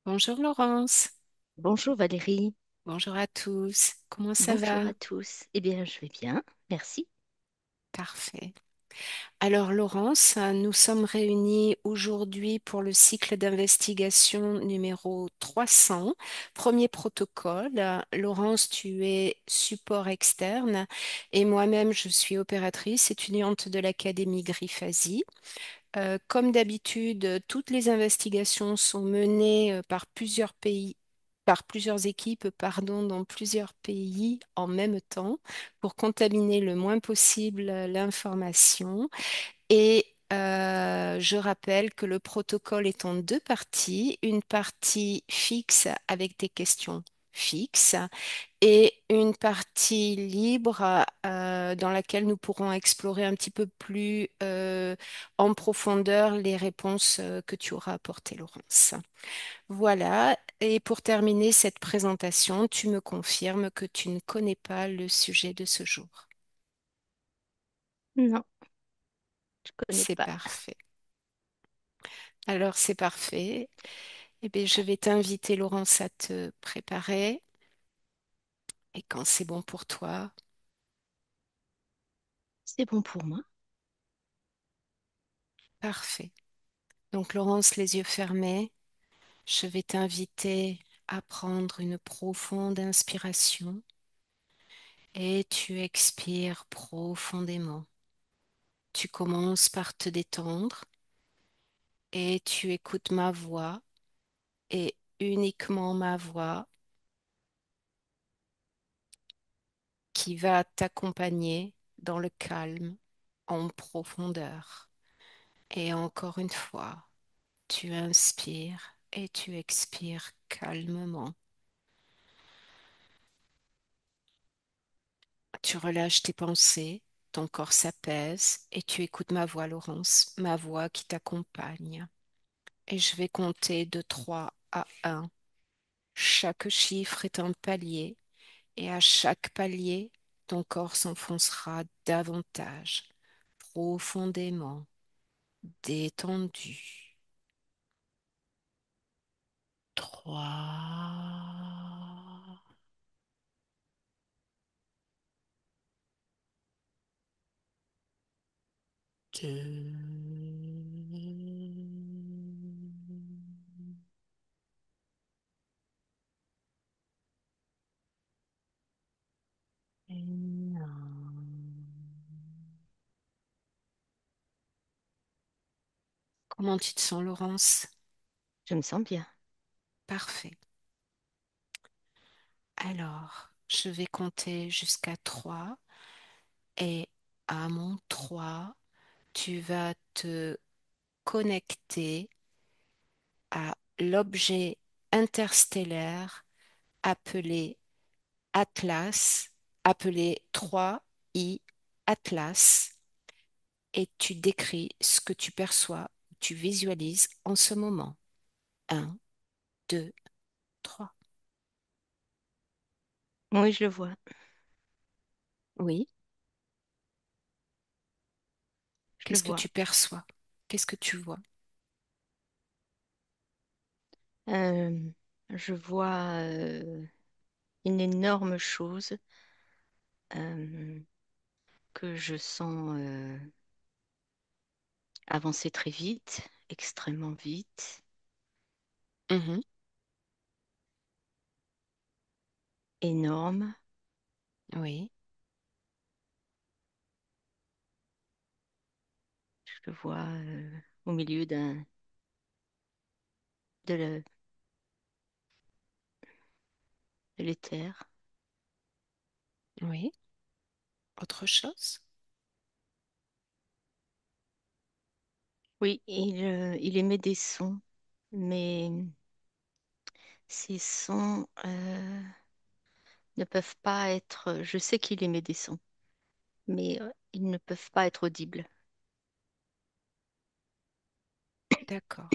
Bonjour Laurence, Bonjour Valérie, bonjour à tous. Comment ça bonjour va? à tous. Eh bien, je vais bien, merci. Parfait. Alors Laurence, nous sommes réunis aujourd'hui pour le cycle d'investigation numéro 300, premier protocole. Laurence, tu es support externe et moi-même, je suis opératrice étudiante de l'Académie Grifasi. Comme d'habitude, toutes les investigations sont menées par plusieurs pays, par plusieurs équipes, pardon, dans plusieurs pays en même temps pour contaminer le moins possible l'information. Et je rappelle que le protocole est en deux parties, une partie fixe avec des questions fixes et une partie libre dans laquelle nous pourrons explorer un petit peu plus en profondeur les réponses que tu auras apportées, Laurence. Voilà, et pour terminer cette présentation, tu me confirmes que tu ne connais pas le sujet de ce jour. Non, je connais C'est pas. parfait. Alors, c'est parfait. Eh bien, je vais t'inviter, Laurence, à te préparer. Et quand c'est bon pour toi, C'est bon pour moi. parfait. Donc, Laurence, les yeux fermés, je vais t'inviter à prendre une profonde inspiration et tu expires profondément. Tu commences par te détendre et tu écoutes ma voix et uniquement ma voix qui va t'accompagner dans le calme en profondeur. Et encore une fois, tu inspires et tu expires calmement. Tu relâches tes pensées, ton corps s'apaise et tu écoutes ma voix, Laurence, ma voix qui t'accompagne. Et je vais compter de 3 à 1. Chaque chiffre est un palier et à chaque palier, ton corps s'enfoncera davantage, profondément, détendu. 3, 2, et 1. Comment tu te sens, Laurence? Je me sens bien. Parfait. Alors, je vais compter jusqu'à 3 et à mon 3, tu vas te connecter à l'objet interstellaire appelé Atlas, appelé 3I Atlas, et tu décris ce que tu perçois, tu visualises en ce moment. 1, 2, 3. Oui, je le vois. Oui, Je le qu'est-ce que vois. tu perçois? Qu'est-ce que tu vois? Euh, je vois une énorme chose euh, que je sens avancer très vite, extrêmement vite, Mhm. énorme. Oui, Je le vois au milieu de la- de l'éther. oui. Autre chose? Oui, il émet des sons, mais ces sons ne peuvent pas être. Je sais qu'il émet des sons, mais ils ne peuvent pas être audibles. D'accord.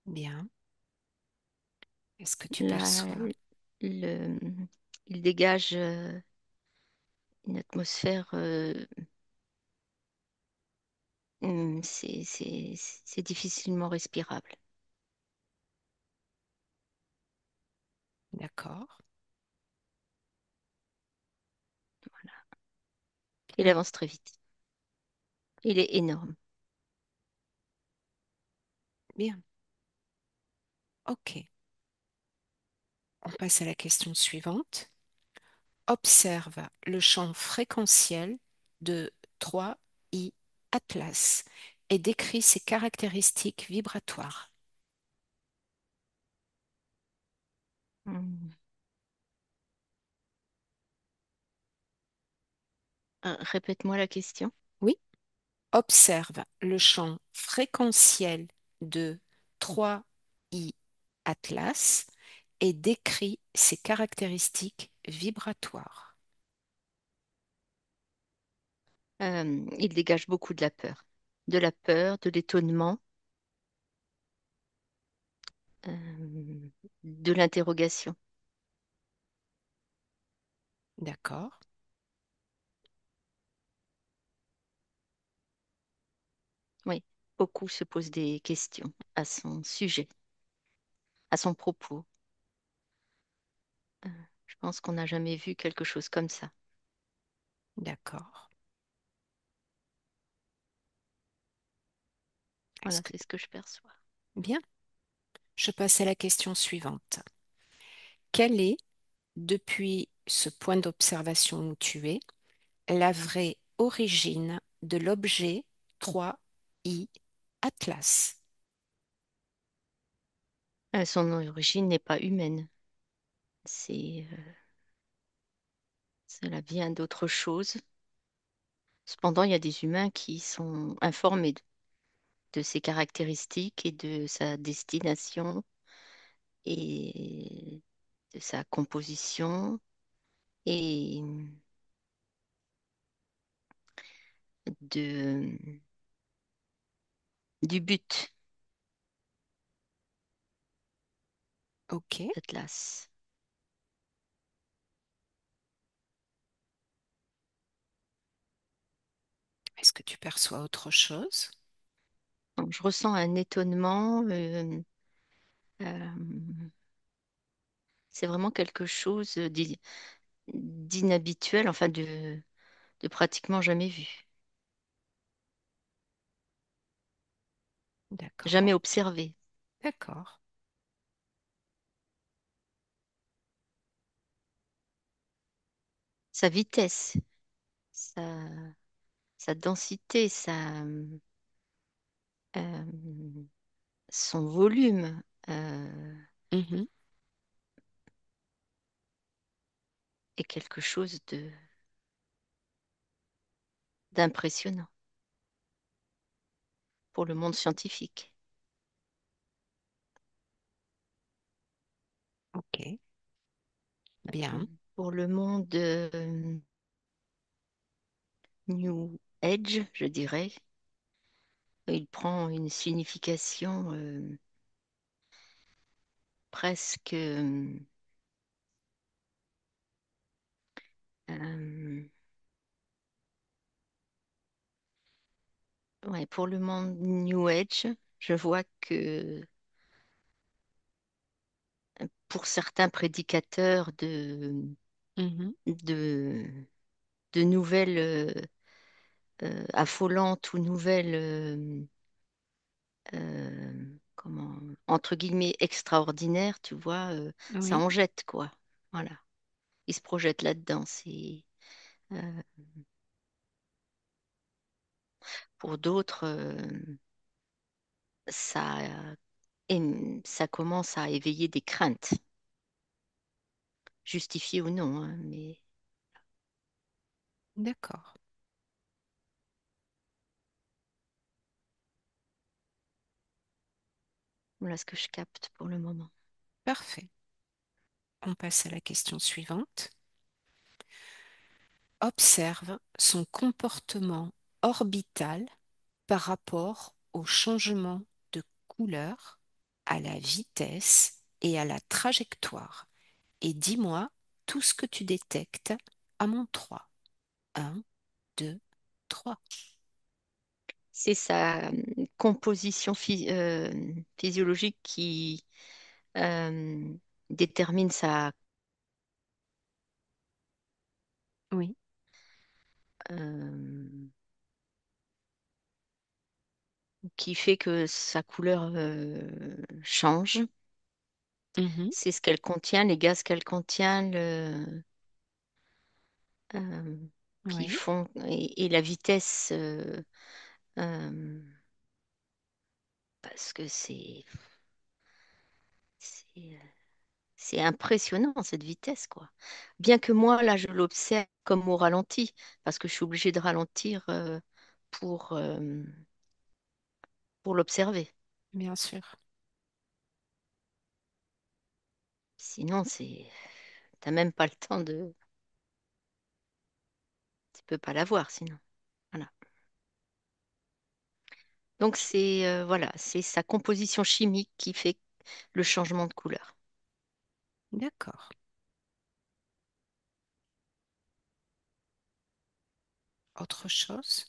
Bien. Est-ce que tu Là, perçois? le, il dégage une atmosphère, c'est difficilement respirable. D'accord. Il Bien, avance très vite. Il est énorme. bien. OK. On passe à la question suivante. Observe le champ fréquentiel de 3I Atlas et décrit ses caractéristiques vibratoires. Hmm. Répète-moi la question. Oui, observe le champ fréquentiel de 3I Atlas et décrit ses caractéristiques vibratoires. Il dégage beaucoup de la peur, de l'étonnement, de l'interrogation. D'accord, Oui, beaucoup se posent des questions à son sujet, à son propos. Euh, je pense qu'on n'a jamais vu quelque chose comme ça. d'accord. Est-ce Voilà, que... c'est ce que je perçois. Bien, je passe à la question suivante. Quelle est, depuis ce point d'observation où tu es, la vraie origine de l'objet 3I Atlas? Son origine n'est pas humaine. Cela vient d'autre chose. Cependant, il y a des humains qui sont informés de ses caractéristiques et de sa destination et de sa composition et de, du but Ok. d'Atlas. Est-ce que tu perçois autre chose? Donc, je ressens un étonnement. Euh, c'est vraiment quelque chose d'inhabituel, enfin de pratiquement jamais vu, D'accord. jamais observé. D'accord. Sa vitesse, sa, sa densité, euh, son volume Mhm. est quelque chose d'impressionnant pour le monde scientifique. Ok. Bien. Pour le monde New Age, je dirais, il prend une signification presque euh, ouais, pour le monde New Age, je vois que pour certains prédicateurs Mhm. de, de nouvelles affolantes ou nouvelles, comment, entre guillemets, extraordinaires, tu vois, ça Oui. en jette, quoi. Voilà. Ils se projettent là-dedans. Euh, pour d'autres, ça, ça commence à éveiller des craintes, justifiées ou non, hein, mais D'accord. voilà ce que je capte pour le moment. Parfait. On passe à la question suivante. Observe son comportement orbital par rapport au changement de couleur, à la vitesse et à la trajectoire. Et dis-moi tout ce que tu détectes à mon 3. 1, 2, 3. c'est sa composition physiologique qui euh, détermine Oui. euh, qui fait que sa couleur change. Mhm. C'est ce qu'elle contient, les gaz qu'elle contient, euh, qui Oui, font et la vitesse, euh, parce que c'est c'est impressionnant cette vitesse, quoi. Bien que moi, là, je l'observe comme au ralenti, parce que je suis obligée de ralentir pour, euh, pour l'observer. bien sûr. Sinon, t'as même pas le temps tu peux pas la voir, sinon. Voilà. Donc voilà, c'est sa composition chimique qui fait le changement de couleur. D'accord. Autre chose?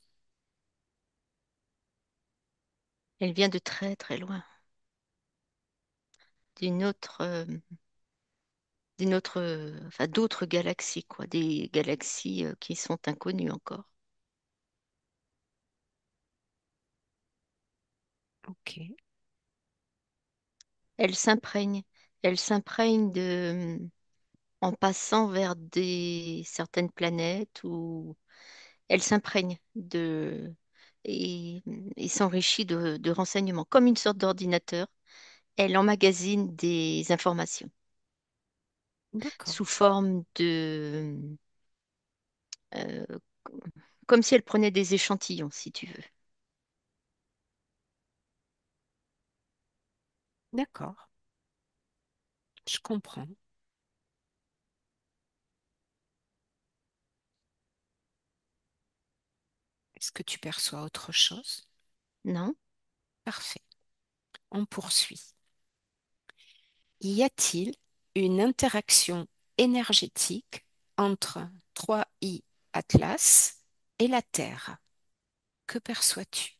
Elle vient de très très loin, d'une enfin d'autres galaxies, quoi, des galaxies qui sont inconnues encore. Ok. Elle s'imprègne, elle s'imprègne en passant vers certaines planètes où elle s'imprègne et, et s'enrichit de renseignements, comme une sorte d'ordinateur. Elle emmagasine des informations D'accord. sous forme euh, comme si elle prenait des échantillons, si tu veux. D'accord. Je comprends. Est-ce que tu perçois autre chose? Non? Parfait. On poursuit. Y a-t-il une interaction énergétique entre 3i Atlas et la Terre? Que perçois-tu?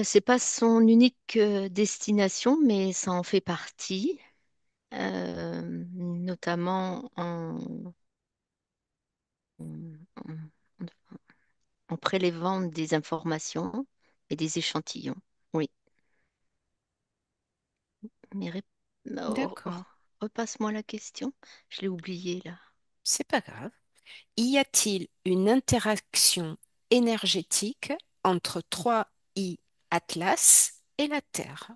C'est pas son unique destination, mais ça en fait partie, notamment en- en prélevant des informations et des échantillons. Oui, mais D'accord. repasse-moi la question. Je l'ai oubliée là. C'est pas grave. Y a-t-il une interaction énergétique entre 3i Atlas et la Terre?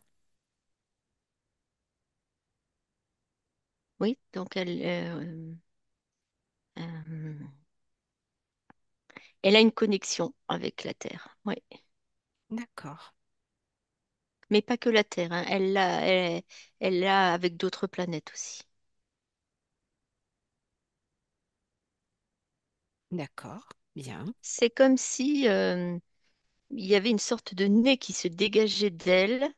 Oui, donc euh, elle a une connexion avec la Terre. Oui, D'accord. mais pas que la Terre, hein. Elle l'a avec d'autres planètes aussi. D'accord. Bien. C'est comme si il y avait une sorte de nez qui se dégageait d'elle,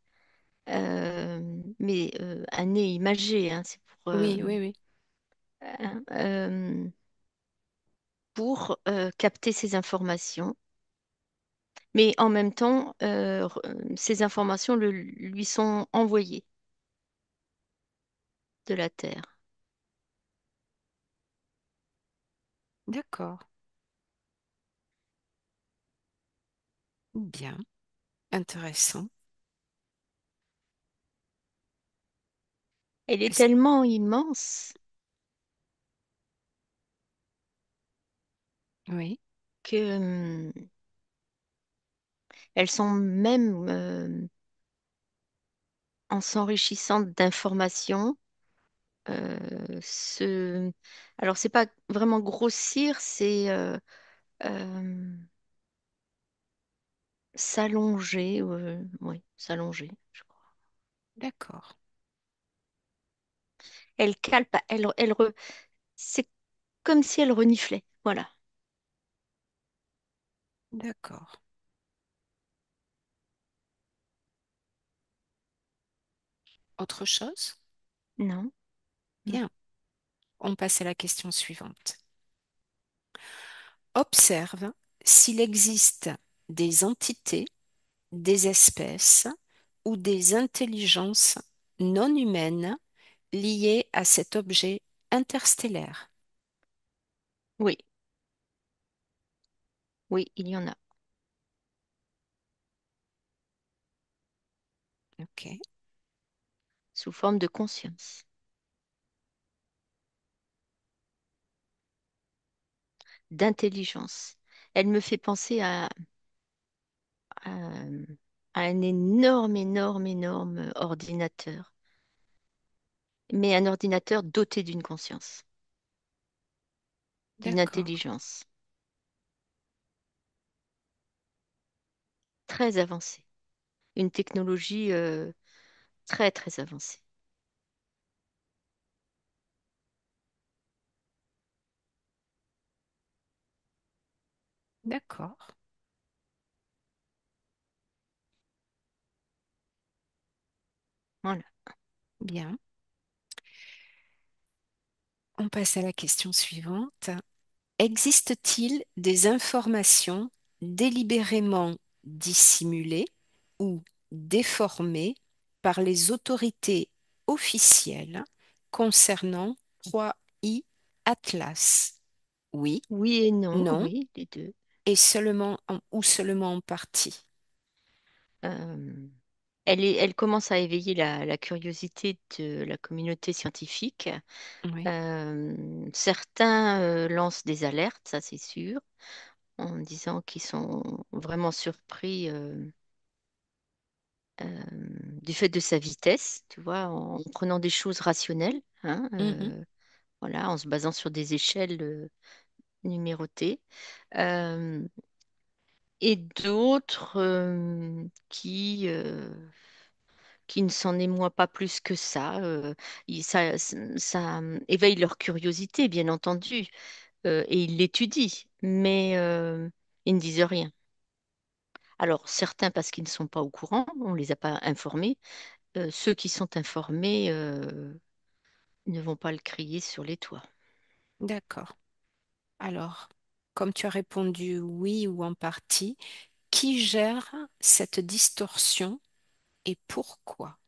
mais un nez imagé, hein, c'est Oui, oui, oui. hein, pour capter ces informations. Mais en même temps, ces informations lui sont envoyées de la Terre. D'accord. Bien. Intéressant. Elle est Est-ce- tellement immense Oui. que elles sont même en s'enrichissant d'informations. Se... Alors, c'est pas vraiment grossir, c'est euh, s'allonger. Oui, s'allonger, je crois. D'accord. Elle calpe, c'est comme si elle reniflait. Voilà. D'accord. Autre chose? Non, non. Bien. On passe à la question suivante. Observe s'il existe des entités, des espèces ou des intelligences non humaines liées à cet objet interstellaire. Oui, oui, il y en a, Ok, sous forme de conscience, d'intelligence. Elle me fait penser à, à un énorme, énorme, énorme ordinateur, mais un ordinateur doté d'une conscience, d'une d'accord, intelligence très avancée, une technologie très, très avancée. d'accord. Voilà. Bien. On passe à la question suivante. Existe-t-il des informations délibérément dissimulées ou déformées par les autorités officielles concernant 3I Atlas? Oui, Oui et non, non, oui, les deux. et ou seulement en partie. Euh, elle commence à éveiller la curiosité de la communauté scientifique. Oui. Certains lancent des alertes, ça c'est sûr, en disant qu'ils sont vraiment surpris du fait de sa vitesse, tu vois, en prenant des choses rationnelles, hein, Mhm. voilà, en se basant sur des échelles numérotées. Euh, et d'autres qui ne s'en émoient pas plus que ça. Ça éveille leur curiosité, bien entendu, et ils l'étudient, mais ils ne disent rien. Alors, certains parce qu'ils ne sont pas au courant, on ne les a pas informés. Ceux qui sont informés ne vont pas le crier sur les toits. D'accord. Alors, comme tu as répondu oui ou en partie, qui gère cette distorsion et pourquoi?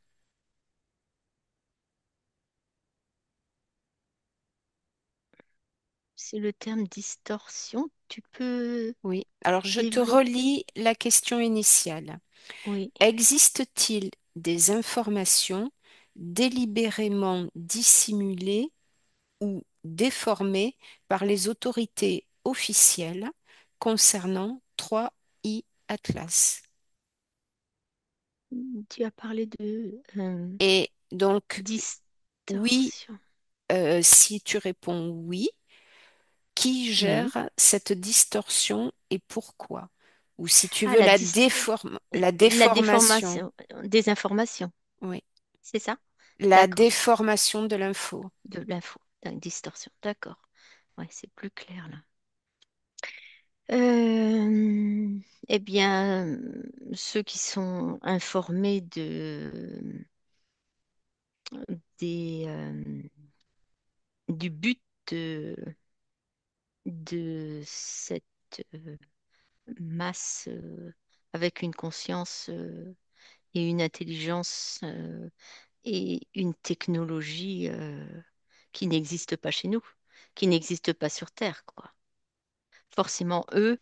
C'est le terme distorsion. Tu peux Oui. Alors, je te développer? relis la question initiale. Oui. Existe-t-il des informations délibérément dissimulées ou déformées par les autorités officielles concernant 3I Atlas? Tu as parlé de Et donc, oui, distorsion. si tu réponds oui, qui Mhm. gère cette distorsion et pourquoi? Ou si tu Ah, veux la la déformation, déformation des informations, oui, c'est ça? la D'accord. déformation de l'info. De l'info, distorsion. D'accord. Ouais, c'est plus clair là. Eh bien, ceux qui sont informés des, du but de cette masse avec une conscience et une intelligence et une technologie qui n'existe pas chez nous, qui n'existe pas sur Terre, quoi. Forcément, eux,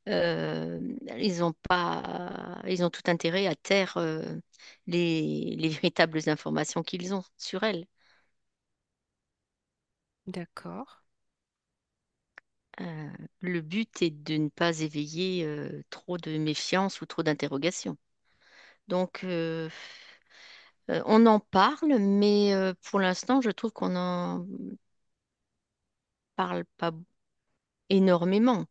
ils ont tout intérêt à taire les véritables informations qu'ils ont sur elles. D'accord, Euh, le but est de ne pas éveiller trop de méfiance ou trop d'interrogations. Donc, on en parle, mais pour l'instant, je trouve qu'on n'en parle pas énormément.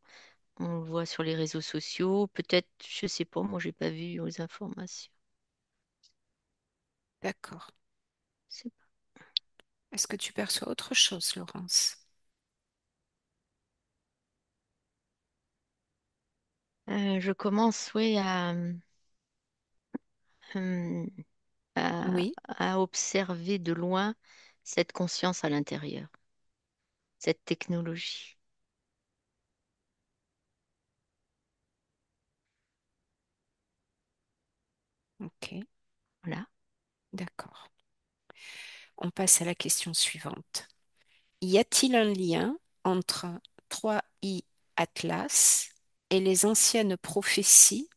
On le voit sur les réseaux sociaux, peut-être, je sais pas, moi, j'ai pas vu aux informations. d'accord. C'est Est-ce que tu perçois autre chose, Laurence? Je commence, oui, euh, Oui, à observer de loin cette conscience à l'intérieur, cette technologie. Ok, Voilà. d'accord. On passe à la question suivante. Y a-t-il un lien entre 3i Atlas et les anciennes prophéties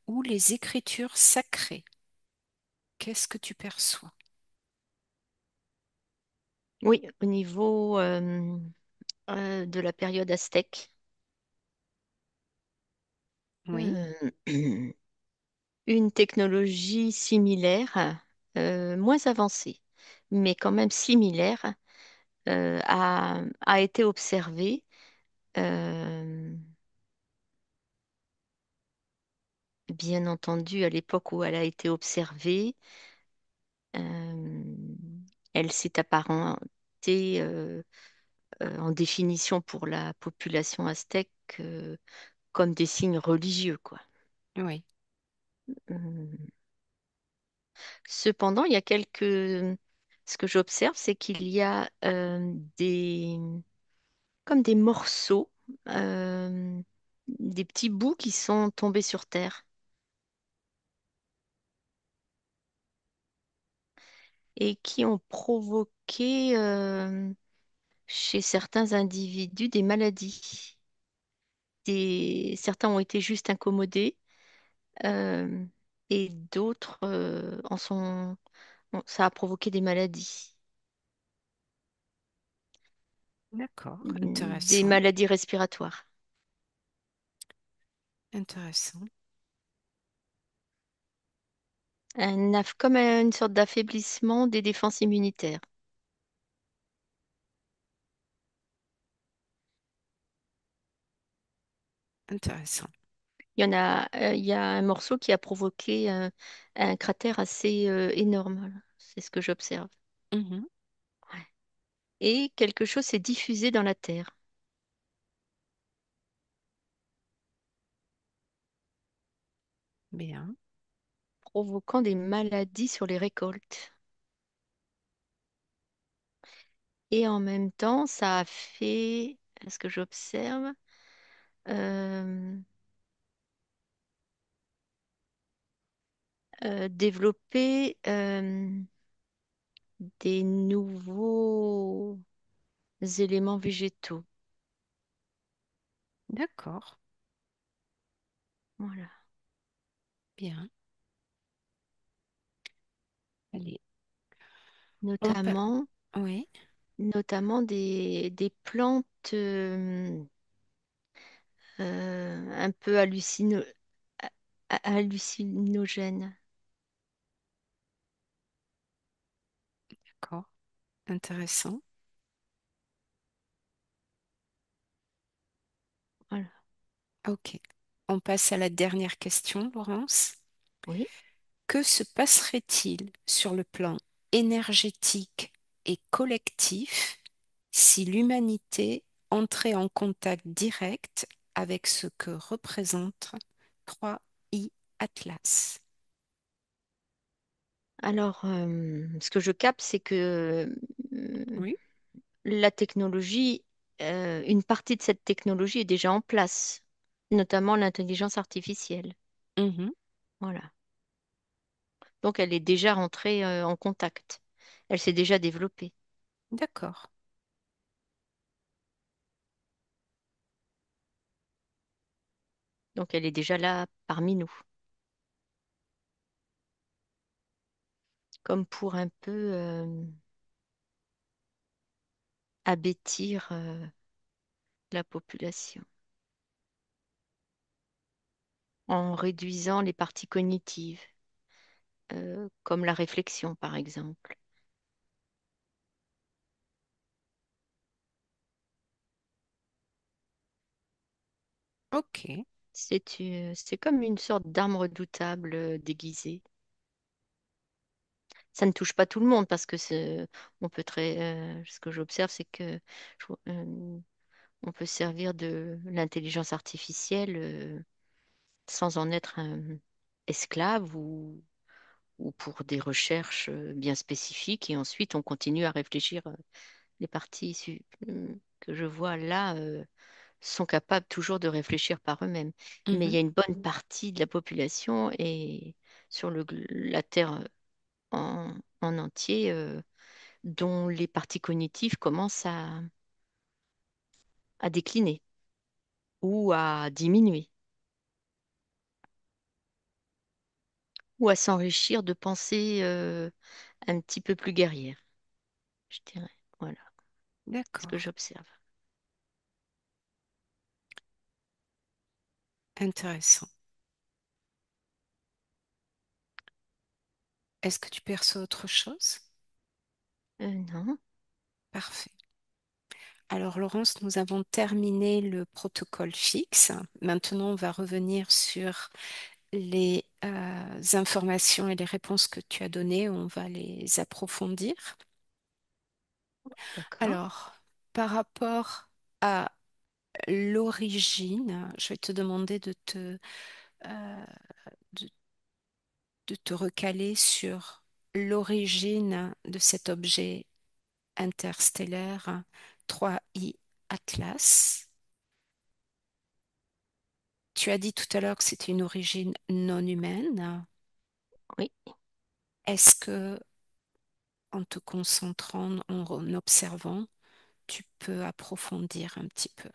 ou les écritures sacrées? Qu'est-ce que tu perçois? Oui, au niveau de la période aztèque, Oui, euh, une technologie similaire, moins avancée, mais quand même similaire, a été observée, euh, bien entendu, à l'époque où elle a été observée. euh, Elle s'est apparentée en définition pour la population aztèque comme des signes religieux, quoi. oui, Euh, Cependant, il y a quelques... Ce que j'observe, c'est qu'il y a comme des morceaux, euh, des petits bouts qui sont tombés sur Terre et qui ont provoqué chez certains individus des maladies. Certains ont été juste incommodés euh, et d'autres ça a provoqué des maladies, d'accord, des intéressant, maladies respiratoires. intéressant, Comme une sorte d'affaiblissement des défenses immunitaires. intéressant. Il y a un morceau qui a provoqué un cratère assez énorme. Voilà. C'est ce que j'observe. Mhm, Ouais. Et quelque chose s'est diffusé dans la terre, bien, provoquant des maladies sur les récoltes. Et en même temps, ça a fait, ce que j'observe, euh, développer des nouveaux éléments végétaux. d'accord, Voilà. bien. Allez, on peut... Notamment, Oui, notamment des plantes un peu hallucinogènes. d'accord, intéressant. Voilà. Ok. On passe à la dernière question, Laurence. Oui. Que se passerait-il sur le plan énergétique et collectif si l'humanité entrait en contact direct avec ce que représente 3i Atlas? Alors, ce que je capte, c'est que Oui. la technologie, une partie de cette technologie est déjà en place, notamment l'intelligence artificielle. Mhm. Voilà. Donc, elle est déjà rentrée en contact. Elle s'est déjà développée. D'accord. Donc, elle est déjà là parmi nous, comme pour un peu abêtir la population en réduisant les parties cognitives, comme la réflexion, par exemple. Ok. C'est comme une sorte d'arme redoutable déguisée. Ça ne touche pas tout le monde parce que ce que j'observe, c'est que on peut servir de l'intelligence artificielle sans en être un esclave ou pour des recherches bien spécifiques. Et ensuite, on continue à réfléchir. Les parties que je vois là sont capables toujours de réfléchir par eux-mêmes. Mais il Mhm. y a une bonne partie de la population et sur la Terre en entier, dont les parties cognitives commencent à décliner ou à diminuer ou à s'enrichir de pensées un petit peu plus guerrières, je dirais. Voilà ce que D'accord. j'observe. Intéressant. Est-ce que tu perçois autre chose? Non, Parfait. Alors, Laurence, nous avons terminé le protocole fixe. Maintenant, on va revenir sur les informations et les réponses que tu as données. On va les approfondir. d'accord. Alors, par rapport à l'origine, je vais te demander euh, de, de te recaler sur l'origine de cet objet interstellaire 3I Atlas. Tu as dit tout à l'heure que c'était une origine non humaine. Oui. Est-ce que, en te concentrant, en observant, tu peux approfondir un petit peu?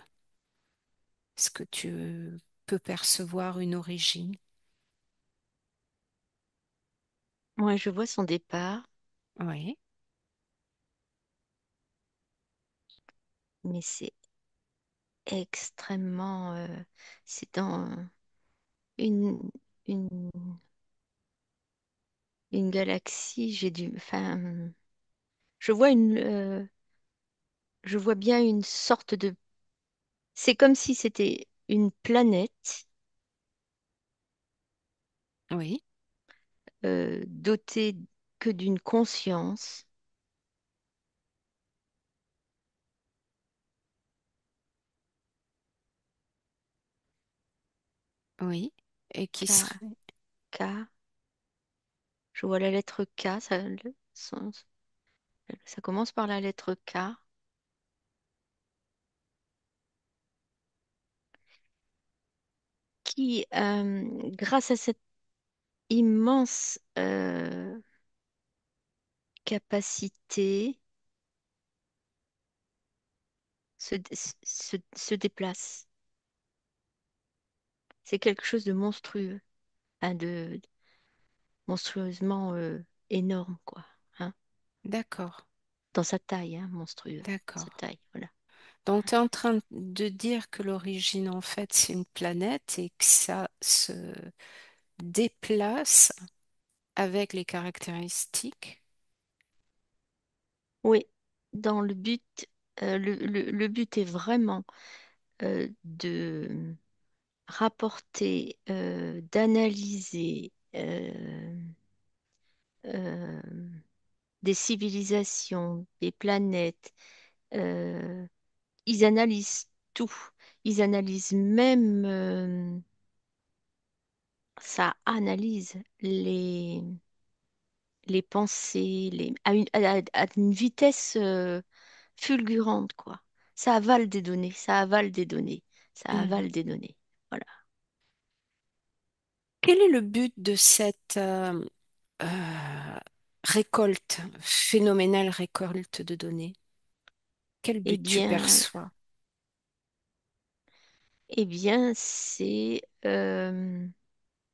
Est-ce que tu peux percevoir une origine? Moi, je vois son départ, Oui, mais c'est extrêmement... c'est dans une, une, une galaxie. Enfin, je vois je vois bien une sorte de... C'est comme si c'était une planète oui, dotée que d'une conscience oui. Et qui K, serait, K. Je vois la lettre K, ça commence par la lettre K, qui, grâce à cette immense capacité, se déplace. C'est quelque chose de monstrueux, hein, monstrueusement énorme, quoi. Hein, d'accord, dans sa taille, hein, monstrueux, sa d'accord. taille, voilà. Donc, tu es en train de dire que l'origine, en fait, c'est une planète et que ça se déplace avec les caractéristiques. Oui, dans le but, le but est vraiment de rapporter, d'analyser euh, des civilisations, des planètes. euh, Ils analysent tout. Ils analysent même, ça analyse les pensées, à une vitesse fulgurante, quoi. Ça avale des données, ça avale des données, ça Mhm. avale des données. Voilà. Quel est le but de cette euh, récolte, phénoménale récolte de données? Quel Eh but tu bien, perçois? c'est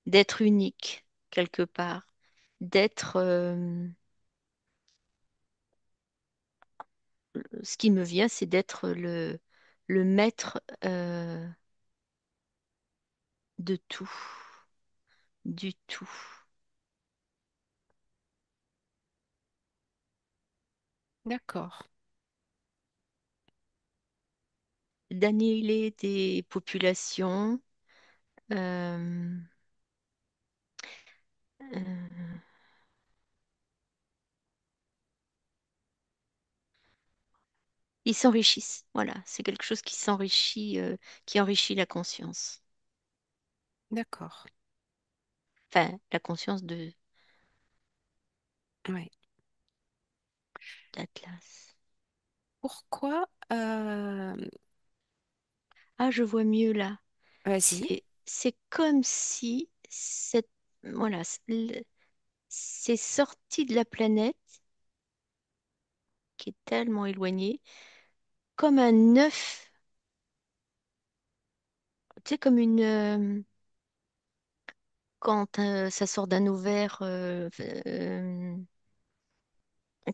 d'être unique quelque part, d'être, ce qui me vient, c'est d'être le maître de tout, du tout, D'accord, d'annihiler des populations. euh, euh, Ils s'enrichissent, voilà, c'est quelque chose qui s'enrichit, qui enrichit la conscience. d'accord. Enfin, la conscience Ouais. d'Atlas. Pourquoi Ah, je vois mieux là. vas-y. C'est comme si cette... voilà, c'est sorti de la planète qui est tellement éloignée, comme un œuf, tu sais, comme quand ça sort d'un ovaire,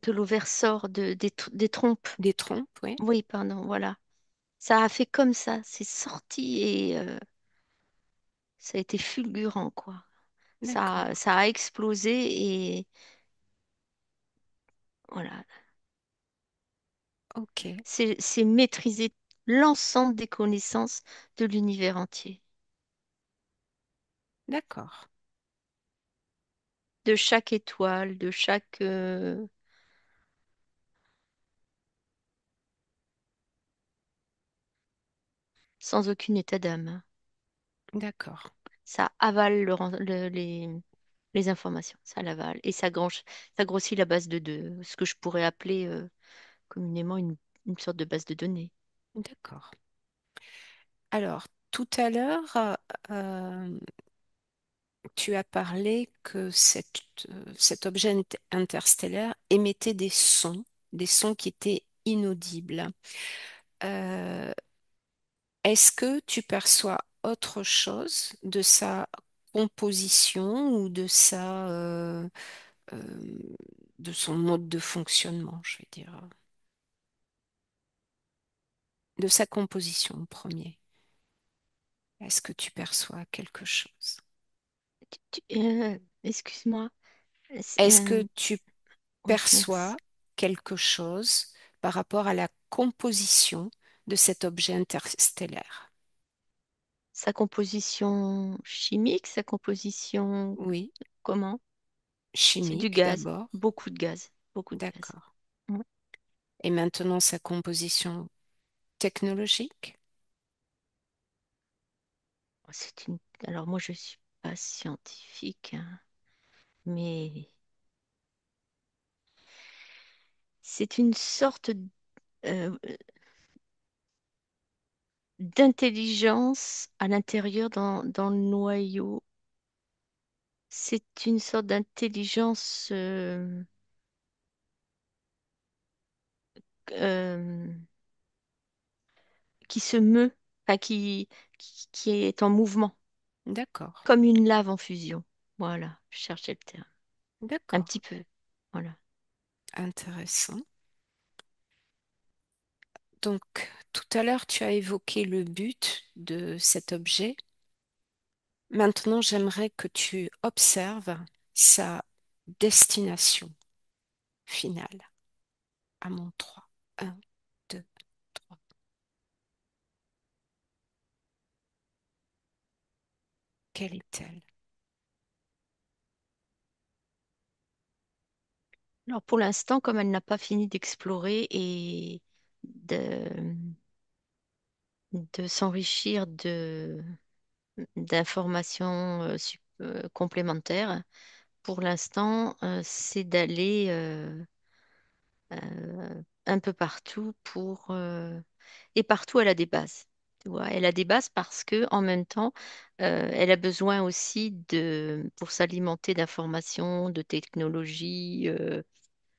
que l'ovaire sort des trompes. Des trompes, oui. Oui, pardon, voilà. Ça a fait comme ça, c'est sorti et ça a été fulgurant, quoi. D'accord. Ça a explosé et voilà. Ok. C'est maîtriser l'ensemble des connaissances de l'univers entier, D'accord. de chaque étoile, de chaque... sans aucun état d'âme. D'accord. Ça avale les informations, ça l'avale et ça grossit la base de deux, ce que je pourrais appeler communément une sorte de base de données. D'accord. Alors, tout à l'heure, euh, tu as parlé que cet objet interstellaire émettait des sons qui étaient inaudibles. Euh, Est-ce que tu perçois autre chose de sa composition ou euh, de son mode de fonctionnement, je vais dire, de sa composition en premier? Est-ce que tu perçois quelque chose? Excuse-moi, Est-ce que tu oui, merci. perçois quelque chose par rapport à la composition de cet objet interstellaire? Sa composition chimique, sa composition, Oui, comment? C'est du chimique gaz, d'abord. beaucoup de gaz, beaucoup de gaz. D'accord. Ouais. Et maintenant sa composition technologique? C'est une... Alors moi, je suis pas scientifique, hein, mais c'est une sorte euh, d'intelligence à l'intérieur dans le noyau. C'est une sorte d'intelligence euh, qui se meut, enfin, qui est en mouvement, D'accord, comme une lave en fusion. Voilà, je cherchais le terme. Un d'accord. petit peu. Voilà. Intéressant. Donc, tout à l'heure, tu as évoqué le but de cet objet. Maintenant, j'aimerais que tu observes sa destination finale. À mon 3. 1, 2, 3. Quelle est-elle? Alors pour l'instant, comme elle n'a pas fini d'explorer et de, de s'enrichir d'informations complémentaires, pour l'instant, c'est d'aller un peu partout et partout elle a des bases. Tu vois, elle a des bases parce que en même temps, elle a besoin aussi pour s'alimenter d'informations, de technologies,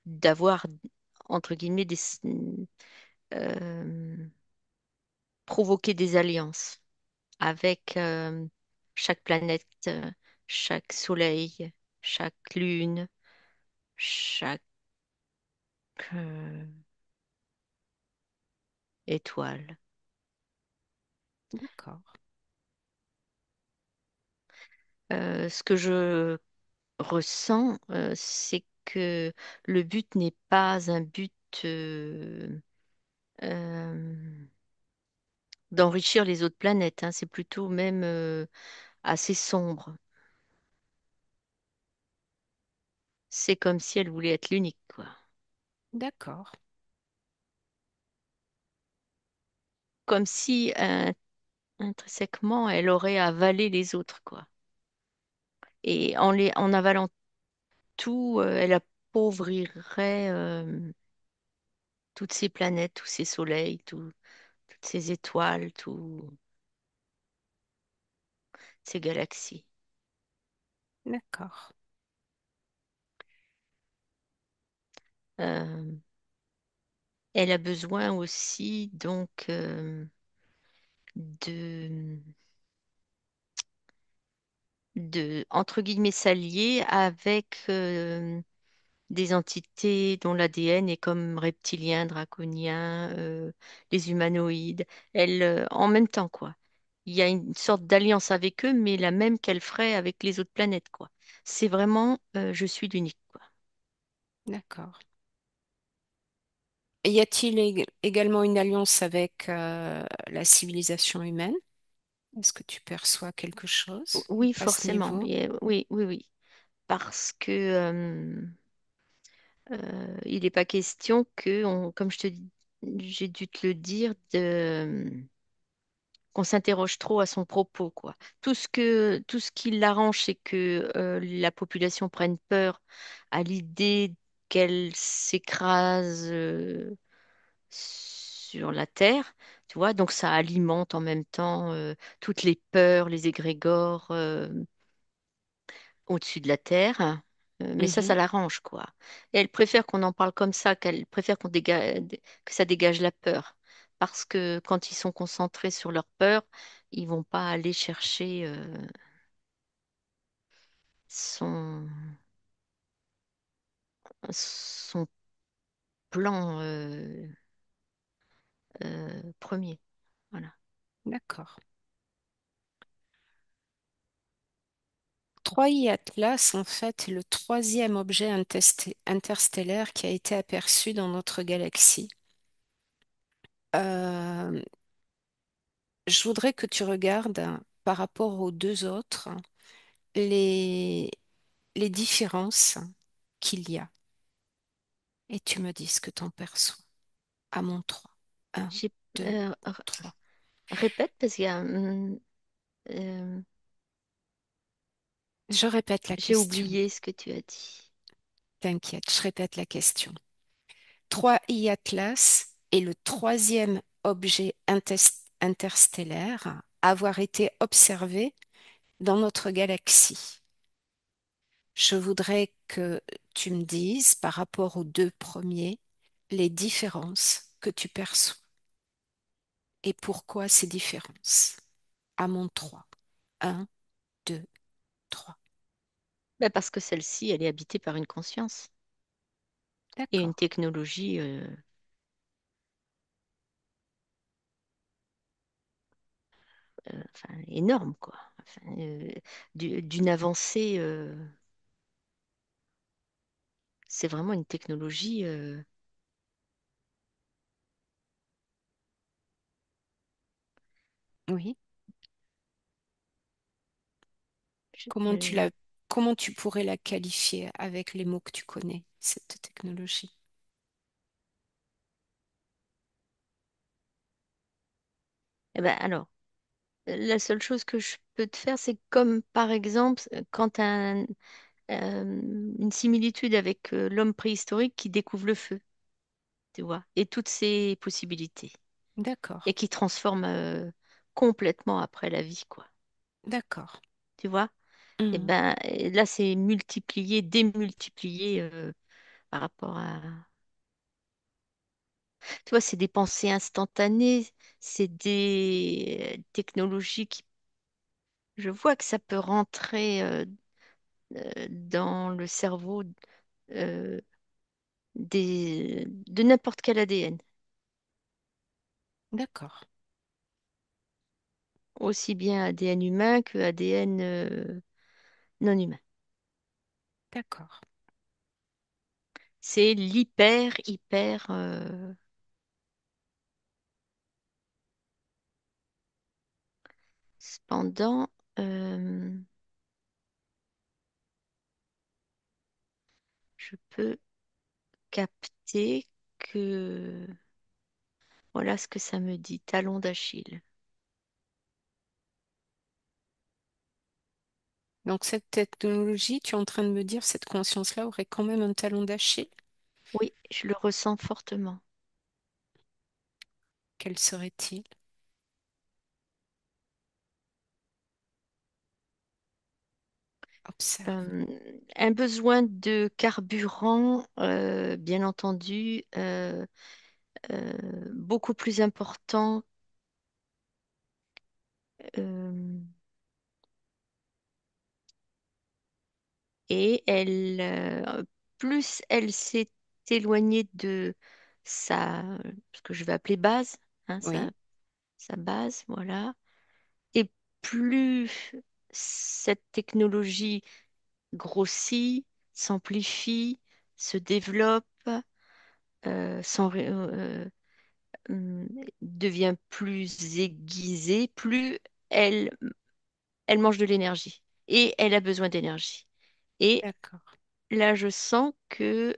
d'avoir entre guillemets euh, provoquer des alliances avec chaque planète, chaque soleil, chaque lune, chaque euh, étoile. D'accord, Ce que je ressens, c'est que le but n'est pas un but euh, d'enrichir les autres planètes, hein. C'est plutôt même assez sombre. C'est comme si elle voulait être l'unique, quoi. d'accord, Comme si intrinsèquement elle aurait avalé les autres, quoi. Et en avalant tout, elle appauvrirait toutes ces planètes, tous ces soleils, toutes ces étoiles, toutes ces galaxies. D'accord. Euh, Elle a besoin aussi donc de, entre guillemets s'allier avec des entités dont l'ADN est comme reptilien, draconien, les humanoïdes. Elle, en même temps, quoi. Il y a une sorte d'alliance avec eux, mais la même qu'elle ferait avec les autres planètes, quoi. C'est vraiment, je suis l'unique, quoi. D'accord. Et y a-t-il également une alliance avec la civilisation humaine? Est-ce que tu perçois quelque chose Oui, à ce forcément. niveau? Mais, oui, oui, oui. Parce que il n'est pas question que, comme j'ai dû te le dire, qu'on s'interroge trop à son propos, quoi. Tout ce qui l'arrange, c'est que la population prenne peur à l'idée qu'elle s'écrase sur la terre, tu vois. Donc ça alimente en même temps toutes les peurs, les égrégores. Au-dessus de la terre. Mais ça Mhm. l'arrange, quoi. Et elle préfère qu'on en parle comme ça, qu'elle préfère que ça dégage la peur. Parce que quand ils sont concentrés sur leur peur, ils vont pas aller chercher son, son plan premier. Voilà. D'accord. 3I Atlas, en fait, est le troisième objet interstellaire qui a été aperçu dans notre galaxie. Euh, je voudrais que tu regardes par rapport aux deux autres les, les différences qu'il y a et tu me dis ce que tu en perçois. À mon 3. Un, J'ai, 2, euh, 3. répète parce qu'il y a, Je répète la j'ai question. oublié ce que tu as dit. T'inquiète, je répète la question. 3I Atlas est le troisième objet interstellaire à avoir été observé dans notre galaxie. Je voudrais que tu me dises, par rapport aux deux premiers, les différences que tu perçois et pourquoi ces différences. À mon 3. Un, 2, 3. Ben, parce que celle-ci, elle est habitée par une conscience et une D'accord, technologie enfin, énorme, quoi. Enfin, d'une avancée, c'est vraiment une technologie. oui. Je- Comment tu je- la, comment tu pourrais la qualifier avec les mots que tu connais, cette technologie? eh ben, alors, la seule chose que je peux te faire, c'est comme par exemple quand une similitude avec l'homme préhistorique qui découvre le feu, tu vois, et toutes ses possibilités, D'accord, et qui transforme complètement après la vie, quoi. d'accord. Tu vois? Et Mhm. ben et là, c'est multiplié, démultiplié par rapport à. Tu vois, c'est des pensées instantanées, c'est des technologies qui, je vois que ça peut rentrer dans le cerveau euh, de n'importe quel ADN, D'accord, aussi bien ADN humain que ADN non humain. d'accord, C'est l'hyper, hyper. Cependant, euh, je peux capter que. Voilà ce que ça me dit, talon d'Achille. Donc cette technologie, tu es en train de me dire, cette conscience-là aurait quand même un talon d'Achille? Oui, je le ressens fortement. Quel serait-il? Observe. Euh, un besoin de carburant, bien entendu, euh, beaucoup plus important. euh, et plus elle s'est éloignée de ce que je vais appeler base, hein, Oui, sa base, voilà. Et plus cette technologie grossit, s'amplifie, se développe, euh, s'en- euh, hum, devient plus aiguisée, plus elle, elle mange de l'énergie et elle a besoin d'énergie. Et d'accord, là, je sens que,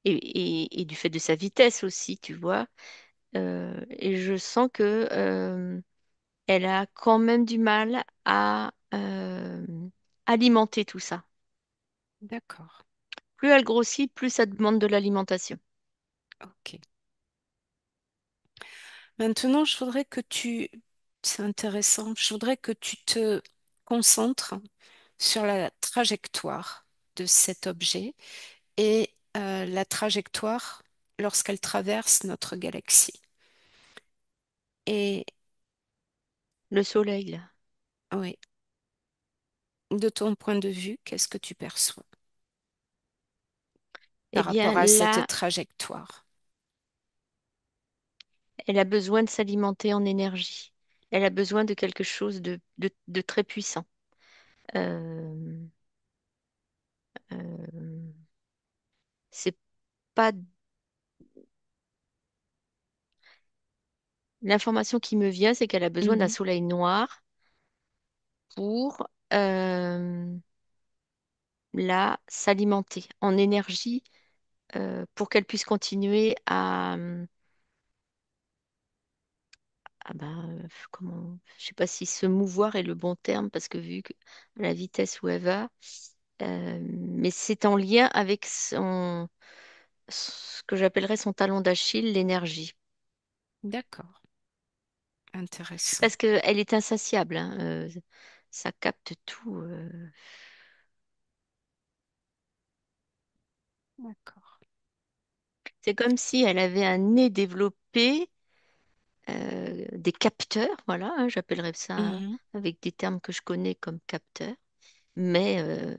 et du fait de sa vitesse aussi, tu vois, et je sens que elle a quand même du mal à alimenter tout ça. d'accord. Plus elle grossit, plus ça demande de l'alimentation. Ok. Maintenant, je voudrais que c'est intéressant, je voudrais que tu te concentres sur la trajectoire de cet objet et la trajectoire lorsqu'elle traverse notre galaxie. Et Le soleil, là. oui, de ton point de vue, qu'est-ce que tu perçois Eh par bien, rapport à cette là, trajectoire? elle a besoin de s'alimenter en énergie. Elle a besoin de quelque chose de très puissant. Euh, euh, c'est pas l'information qui me vient, c'est qu'elle a besoin d'un Mhm. soleil noir pour là s'alimenter en énergie pour qu'elle puisse continuer comment, je sais pas si se mouvoir est le bon terme parce que vu que la vitesse où elle va, mais c'est en lien avec ce que j'appellerais son talon d'Achille, l'énergie. D'accord, intéressant. Parce qu'elle est insatiable, hein, ça capte tout. D'accord. C'est comme si elle avait un nez développé, des capteurs, voilà, hein, j'appellerais ça Mhm. avec des termes que je connais comme capteurs, mais, euh,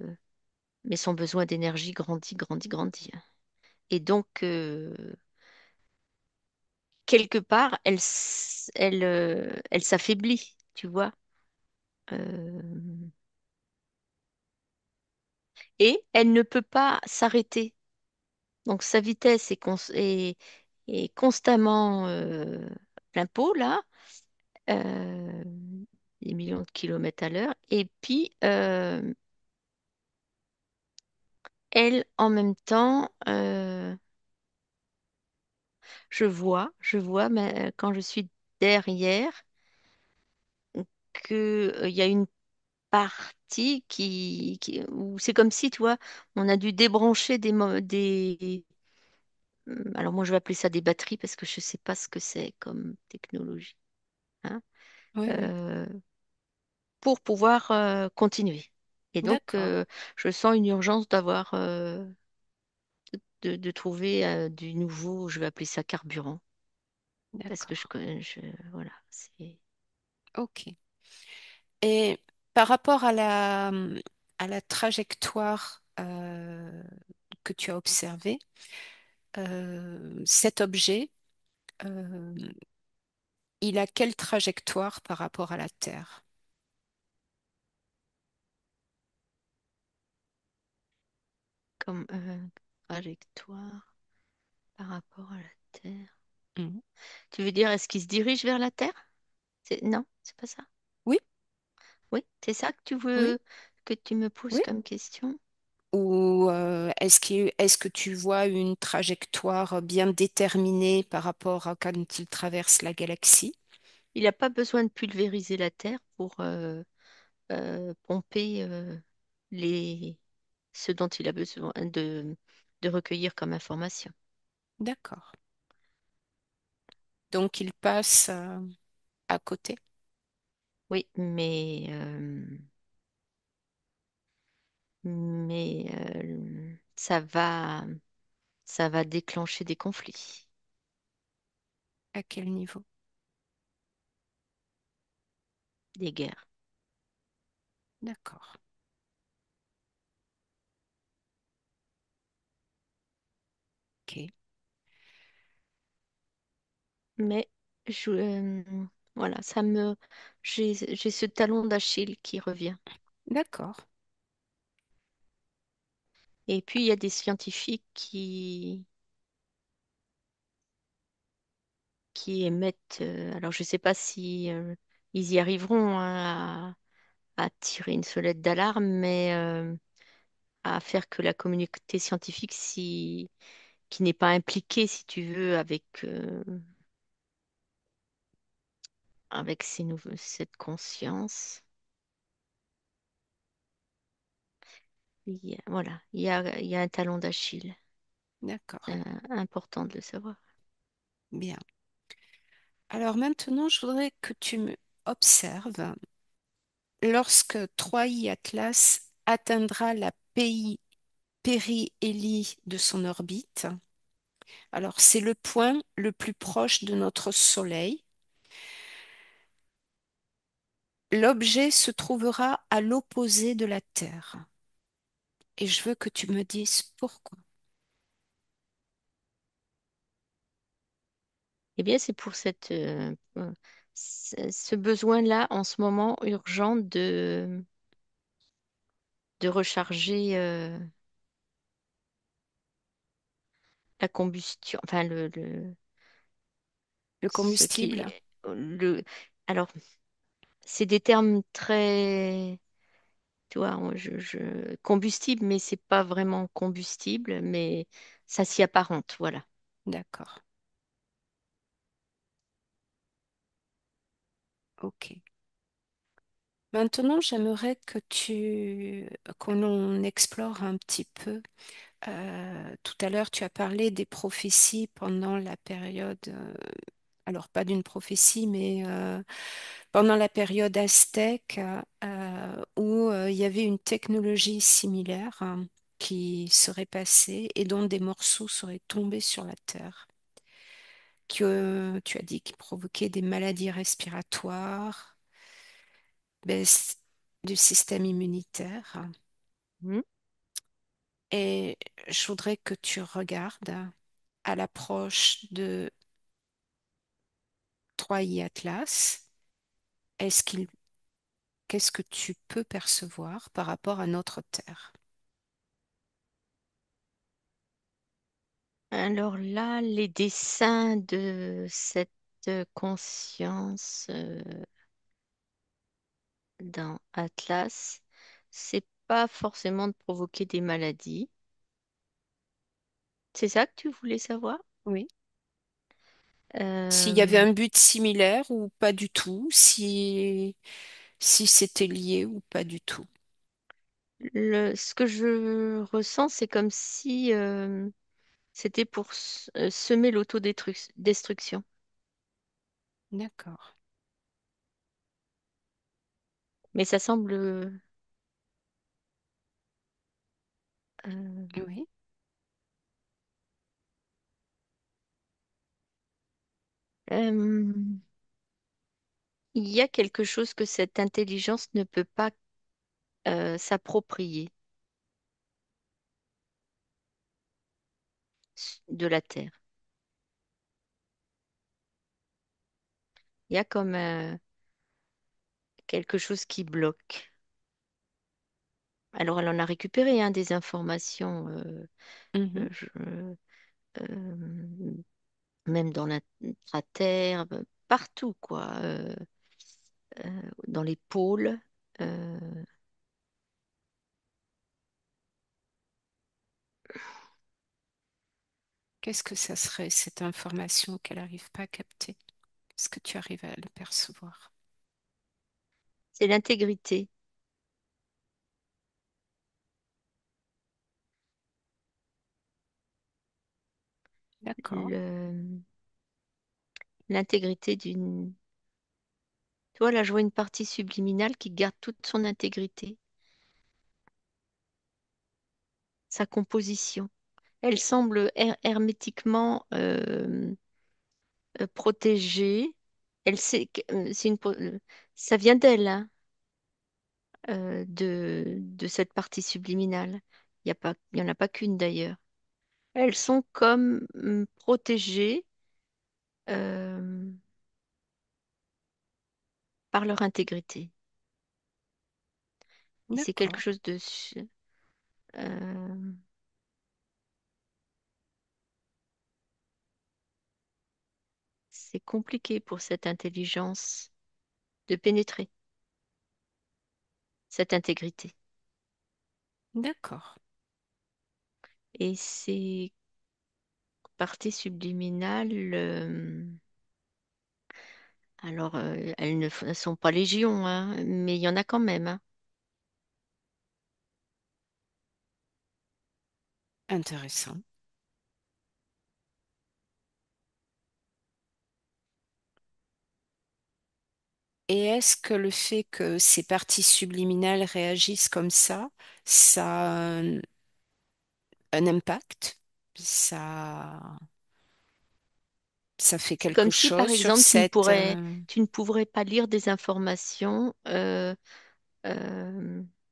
mais son besoin d'énergie grandit, grandit, grandit, hein. Et donc, quelque part, elle s'affaiblit, tu vois. Euh, et elle ne peut pas s'arrêter. Donc, sa vitesse est constamment plein pot, là, euh, des millions de kilomètres à l'heure. Et puis, elle, en même temps, je vois, mais quand je suis derrière, qu'il y a une partie où c'est comme si, tu vois, on a dû débrancher alors moi je vais appeler ça des batteries parce que je ne sais pas ce que c'est comme technologie, hein, Oui, oui. euh, pour pouvoir continuer. Et donc, D'accord, je sens une urgence de trouver du nouveau, je vais appeler ça carburant, parce que d'accord. voilà, c'est Ok. Et par rapport à la trajectoire que tu as observée, cet objet, euh, il a quelle trajectoire par rapport à la Terre? comme trajectoire par rapport à la Terre. Mhm. Tu veux dire, est-ce qu'il se dirige vers la Terre? Non, c'est pas ça. Oui, Oui, c'est ça que tu oui, veux que tu me poses oui. comme question. Ou est-ce que tu vois une trajectoire bien déterminée par rapport à quand il traverse la galaxie? Il n'a pas besoin de pulvériser la Terre pour pomper les... ce dont il a besoin de recueillir comme information. D'accord. Donc il passe à côté. Oui, mais mais ça va déclencher des conflits, À quel niveau? des guerres. D'accord. Ok. Mais je, voilà, j'ai ce talon d'Achille qui revient. D'accord. Et puis il y a des scientifiques qui émettent, alors je ne sais pas si ils y arriveront hein, à tirer une sonnette d'alarme, mais à faire que la communauté scientifique, qui n'est pas impliquée, si tu veux, avec cette conscience. Voilà, il y a un talon d'Achille, D'accord. important de le savoir. Bien. Alors maintenant, je voudrais que tu me observes lorsque Troie Atlas atteindra la périhélie de son orbite. Alors, c'est le point le plus proche de notre Soleil. L'objet se trouvera à l'opposé de la Terre. Et je veux que tu me dises pourquoi. Eh bien, c'est pour ce besoin-là en ce moment urgent de recharger la combustion, enfin Le ce qui, combustible? le, alors c'est des termes très, tu vois, combustible, mais c'est pas vraiment combustible, mais ça s'y apparente, voilà. D'accord. OK. Maintenant, j'aimerais qu'on explore un petit peu. Tout à l'heure, tu as parlé des prophéties pendant la période, alors pas d'une prophétie, mais pendant la période aztèque, où il y avait une technologie similaire qui serait passée et dont des morceaux seraient tombés sur la Terre, que tu as dit qui provoquaient des maladies respiratoires, baisse du système immunitaire. Mhm. Et je voudrais que tu regardes à l'approche de Troie Atlas. Est-ce qu'il, qu'est-ce que tu peux percevoir par rapport à notre Terre? Alors là, les dessins de cette conscience dans Atlas, c'est pas forcément de provoquer des maladies. C'est ça que tu voulais savoir? Oui. S'il y avait Euh, un but similaire ou pas du tout, si c'était lié ou pas du tout. ce que je ressens, c'est comme si c'était pour semer l'autodestruction. D'accord. Mais ça semble Oui. euh, il y a quelque chose que cette intelligence ne peut pas s'approprier de la Terre. Il y a comme quelque chose qui bloque. Alors, elle en a récupéré hein, des informations, Mhm. euh, même dans la Terre, partout, quoi, dans les pôles. euh, Qu'est-ce que ça serait, cette information qu'elle n'arrive pas à capter? Est-ce que tu arrives à le percevoir? c'est l'intégrité, D'accord. le- l'intégrité d'une... Tu vois, là, je vois une partie subliminale qui garde toute son intégrité. sa composition. Elle semble hermétiquement protégée. Elle sait que ça vient d'elle, hein, de cette partie subliminale. Il y en a pas qu'une d'ailleurs. Elles sont comme protégées euh, par leur intégrité. Et c'est quelque D'accord, chose euh, c'est compliqué pour cette intelligence de pénétrer cette intégrité. d'accord. Et ces parties subliminales, alors elles ne sont pas légion, hein, mais il y en a quand même, hein. Intéressant. Et est-ce que le fait que ces parties subliminales réagissent comme ça a un impact? Ça, ça fait quelque Comme si, par chose sur exemple, cette... tu ne pourrais pas lire des informations euh,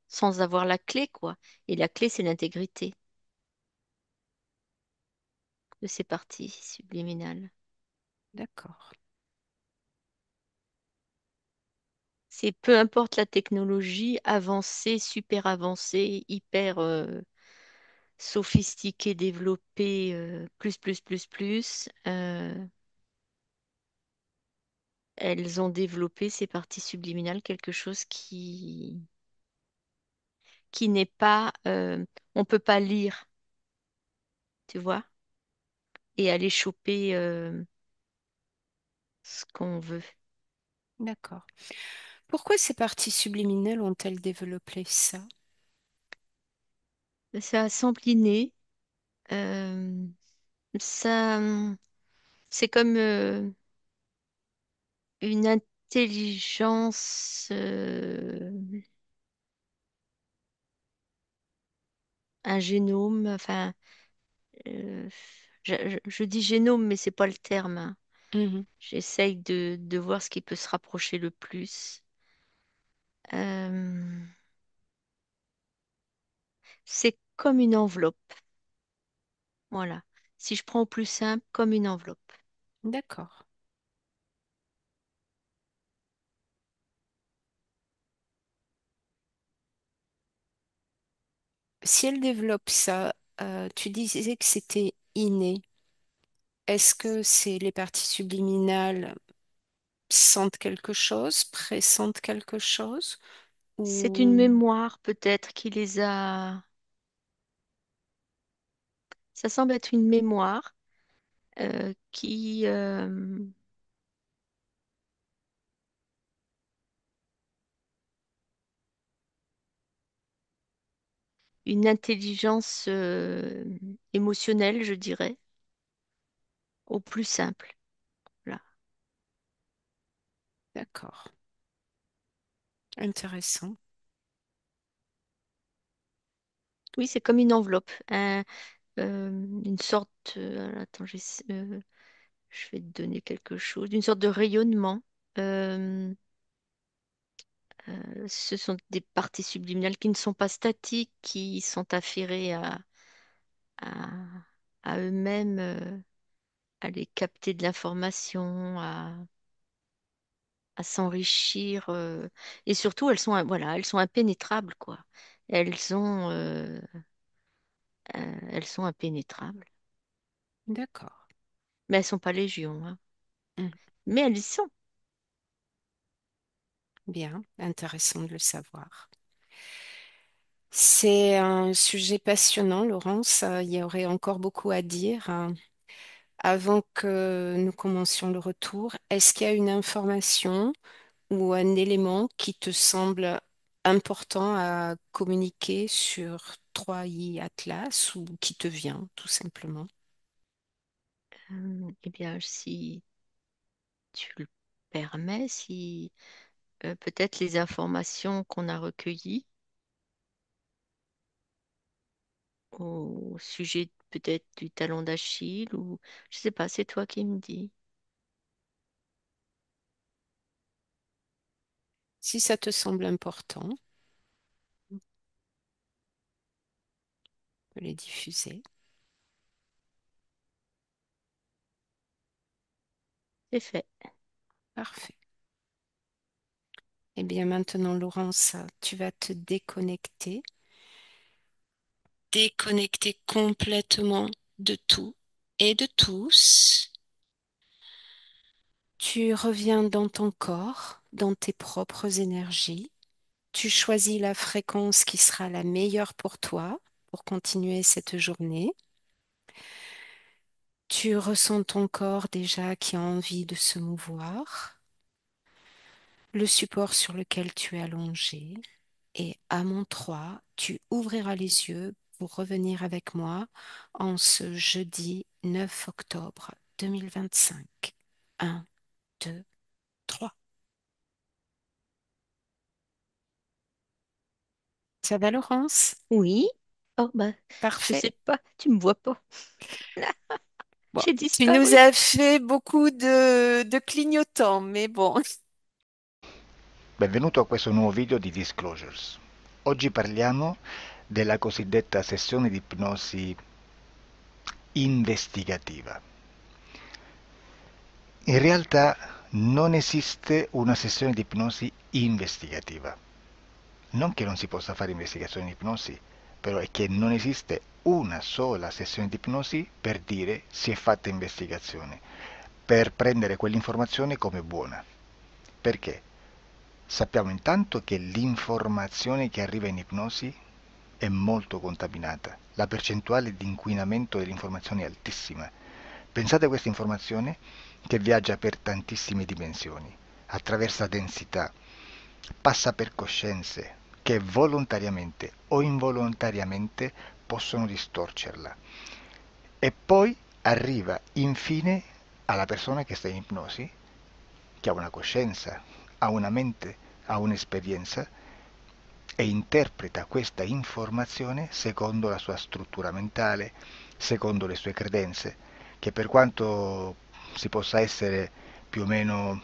sans avoir la clé, quoi. Et la clé, c'est l'intégrité de ces parties subliminales. D'accord, C'est peu importe la technologie avancée, super avancée, hyper sophistiquée, développée, elles ont développé ces parties subliminales, quelque chose qui n'est pas, on peut pas lire, tu vois, et aller choper ce qu'on veut. d'accord. Pourquoi ces parties subliminales ont-elles développé ça? Ça semble inné. euh, ça, c'est comme une intelligence, un génome. Enfin, euh, je dis génome, mais c'est pas le terme, hein. Mhm. J'essaye de voir ce qui peut se rapprocher le plus. Euh, c'est comme une enveloppe. Voilà. Si je prends au plus simple, comme une enveloppe. D'accord. Si elle développe ça, tu disais que c'était inné. Est-ce que c'est les parties subliminales sentent quelque chose, pressentent quelque chose, C'est une ou mémoire peut-être qui les a. Ça semble être une mémoire qui, une intelligence émotionnelle, je dirais, au plus simple. Voilà. d'accord, intéressant. Oui, c'est comme une enveloppe, une sorte. Attends, je vais te donner quelque chose, une sorte de rayonnement. Euh, Ce sont des parties subliminales qui ne sont pas statiques, qui sont affairées à, à eux-mêmes, à aller capter de l'information, à s'enrichir. Et surtout, voilà, elles sont impénétrables, quoi. Elles ont, elles sont impénétrables. D'accord. Mais elles sont pas légion, hein. Mm. Mais elles y sont. Bien, intéressant de le savoir. C'est un sujet passionnant, Laurence. Il y aurait encore beaucoup à dire. Avant que nous commencions le retour, est-ce qu'il y a une information ou un élément qui te semble important à communiquer sur 3i Atlas ou qui te vient tout simplement? Eh bien, si tu le permets, si peut-être les informations qu'on a recueillies au sujet peut-être du talon d'Achille ou je sais pas, c'est toi qui me dis. Si ça te semble important, on peut les diffuser. C'est fait. Parfait. Eh bien maintenant, Laurence, tu vas te déconnecter, déconnecter complètement de tout et de tous. Tu reviens dans ton corps, dans tes propres énergies. Tu choisis la fréquence qui sera la meilleure pour toi pour continuer cette journée. Tu ressens ton corps déjà qui a envie de se mouvoir, le support sur lequel tu es allongé. Et à mon 3, tu ouvriras les yeux pour revenir avec moi en ce jeudi 9 octobre 2025. 1, 2, 3. Ça va, Laurence? Oui. Oh bah, je Parfait. sais pas, tu me vois pas. Bon, J'ai tu nous disparu. as fait beaucoup de clignotants, mais bon. Benvenuto a questo nuovo video di Disclosures. Oggi parliamo della cosiddetta sessione di ipnosi investigativa. In realtà non esiste una sessione di ipnosi investigativa. Non che non si possa fare investigazione di ipnosi, però è che non esiste una sola sessione di ipnosi per dire si è fatta investigazione, per prendere quell'informazione come buona. Perché? Sappiamo intanto che l'informazione che arriva in ipnosi è molto contaminata. La percentuale di inquinamento dell'informazione è altissima. Pensate a questa informazione che viaggia per tantissime dimensioni, attraversa densità, passa per coscienze che volontariamente o involontariamente possono distorcerla. E poi arriva infine alla persona che sta in ipnosi, che ha una coscienza, ha una mente, ha un'esperienza e interpreta questa informazione secondo la sua struttura mentale, secondo le sue credenze, che per quanto si possa essere più o meno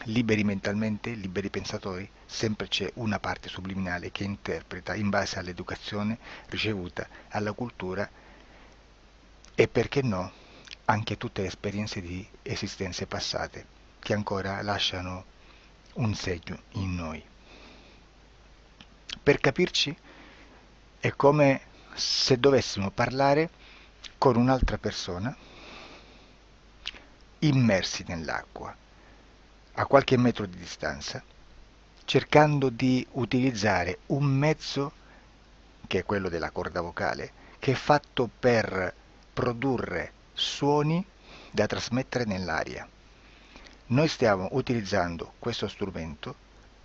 liberi mentalmente, liberi pensatori, sempre c'è una parte subliminale che interpreta in base all'educazione ricevuta, alla cultura e perché no, anche tutte le esperienze di esistenze passate che ancora lasciano un segno in noi. Per capirci, è come se dovessimo parlare con un'altra persona immersi nell'acqua, a qualche metro di distanza, cercando di utilizzare un mezzo, che è quello della corda vocale, che è fatto per produrre suoni da trasmettere nell'aria. Noi stiamo utilizzando questo strumento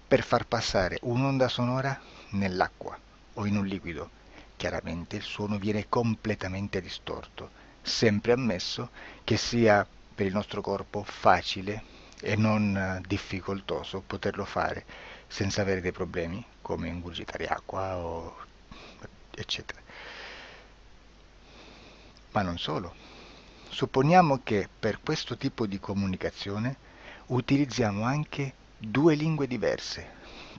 per far passare un'onda sonora nell'acqua o in un liquido. Chiaramente il suono viene completamente distorto, sempre ammesso che sia per il nostro corpo facile e non difficoltoso poterlo fare senza avere dei problemi come ingurgitare acqua o eccetera. Ma non solo. Supponiamo che per questo tipo di comunicazione utilizziamo anche due lingue diverse,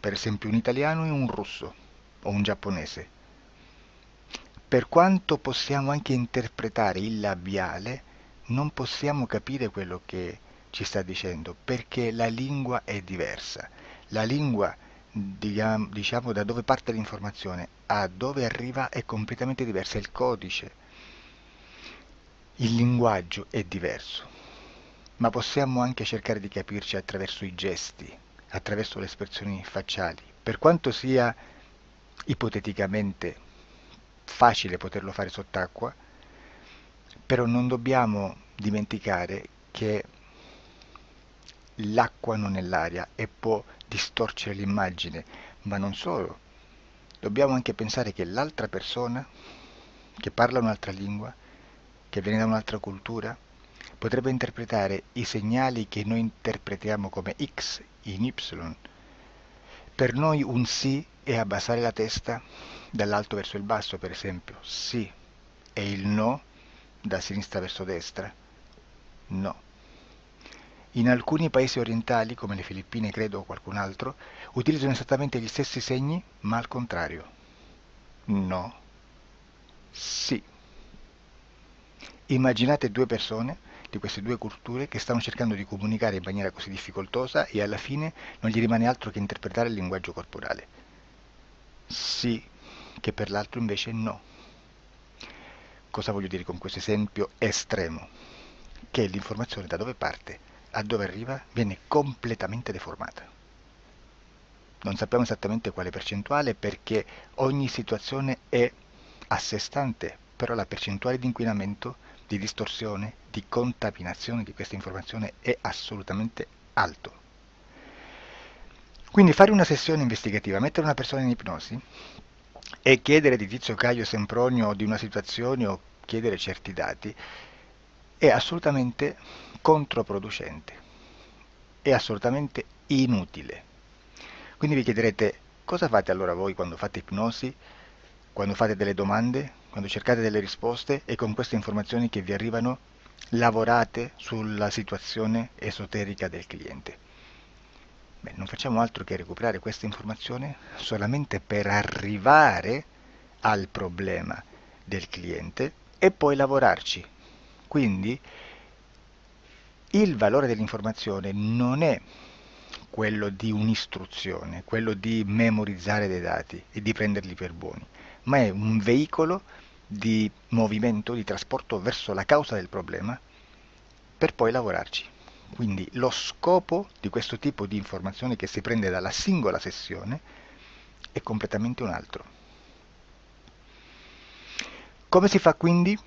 per esempio un italiano e un russo o un giapponese. Per quanto possiamo anche interpretare il labiale, non possiamo capire quello che ci sta dicendo perché la lingua è diversa. La lingua, diciamo da dove parte l'informazione a dove arriva è completamente diversa, il codice, il linguaggio è diverso, ma possiamo anche cercare di capirci attraverso i gesti, attraverso le espressioni facciali. Per quanto sia ipoteticamente facile poterlo fare sott'acqua, però non dobbiamo dimenticare che l'acqua non è l'aria e può distorcere l'immagine, ma non solo. Dobbiamo anche pensare che l'altra persona, che parla un'altra lingua, che viene da un'altra cultura, potrebbe interpretare i segnali che noi interpretiamo come X in Y. Per noi un sì è abbassare la testa dall'alto verso il basso, per esempio. Sì. e il no da sinistra verso destra? No. In alcuni paesi orientali, come le Filippine credo o qualcun altro, utilizzano esattamente gli stessi segni, ma al contrario. No. Sì. Immaginate due persone di queste due culture che stanno cercando di comunicare in maniera così difficoltosa e alla fine non gli rimane altro che interpretare il linguaggio corporale. Sì, che per l'altro invece no. Cosa voglio dire con questo esempio estremo? Che l'informazione da dove parte a dove arriva viene completamente deformata. Non sappiamo esattamente quale percentuale perché ogni situazione è a sé stante, però la percentuale di inquinamento, di distorsione, di contaminazione di questa informazione è assolutamente alto. Quindi fare una sessione investigativa, mettere una persona in ipnosi e chiedere di Tizio Caio Sempronio di una situazione o chiedere certi dati è assolutamente controproducente, è assolutamente inutile. Quindi vi chiederete cosa fate allora voi quando fate ipnosi, quando fate delle domande, quando cercate delle risposte e con queste informazioni che vi arrivano lavorate sulla situazione esoterica del cliente. Beh, non facciamo altro che recuperare questa informazione solamente per arrivare al problema del cliente e poi lavorarci. Quindi il valore dell'informazione non è quello di un'istruzione, quello di memorizzare dei dati e di prenderli per buoni, ma è un veicolo di movimento, di trasporto verso la causa del problema per poi lavorarci. Quindi lo scopo di questo tipo di informazione che si prende dalla singola sessione è completamente un altro. Come si fa quindi?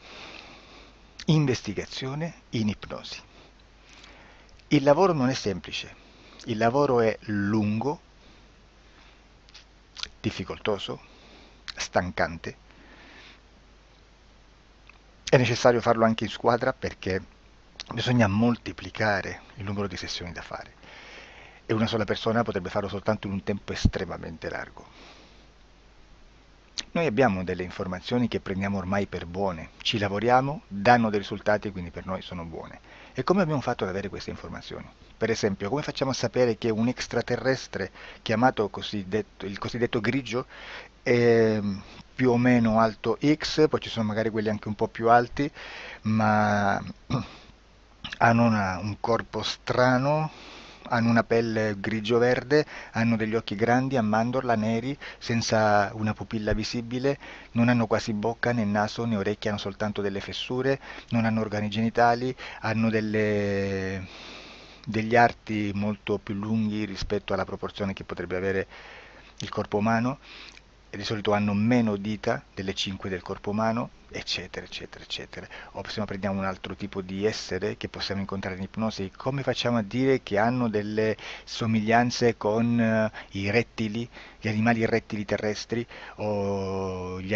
Investigazione in ipnosi. Il lavoro non è semplice, il lavoro è lungo, difficoltoso, stancante. È necessario farlo anche in squadra perché bisogna moltiplicare il numero di sessioni da fare e una sola persona potrebbe farlo soltanto in un tempo estremamente largo. Noi abbiamo delle informazioni che prendiamo ormai per buone, ci lavoriamo, danno dei risultati e quindi per noi sono buone. E come abbiamo fatto ad avere queste informazioni? Per esempio, come facciamo a sapere che un extraterrestre chiamato il cosiddetto grigio è più o meno alto X, poi ci sono magari quelli anche un po' più alti, ma hanno un corpo strano, hanno una pelle grigio-verde, hanno degli occhi grandi a mandorla, neri, senza una pupilla visibile, non hanno quasi bocca né naso né orecchie, hanno soltanto delle fessure, non hanno organi genitali, hanno degli arti molto più lunghi rispetto alla proporzione che potrebbe avere il corpo umano e di solito hanno meno dita delle 5 del corpo umano, eccetera, eccetera, eccetera. O se no prendiamo un altro tipo di essere che possiamo incontrare in ipnosi, come facciamo a dire che hanno delle somiglianze con i rettili, gli animali rettili terrestri o gli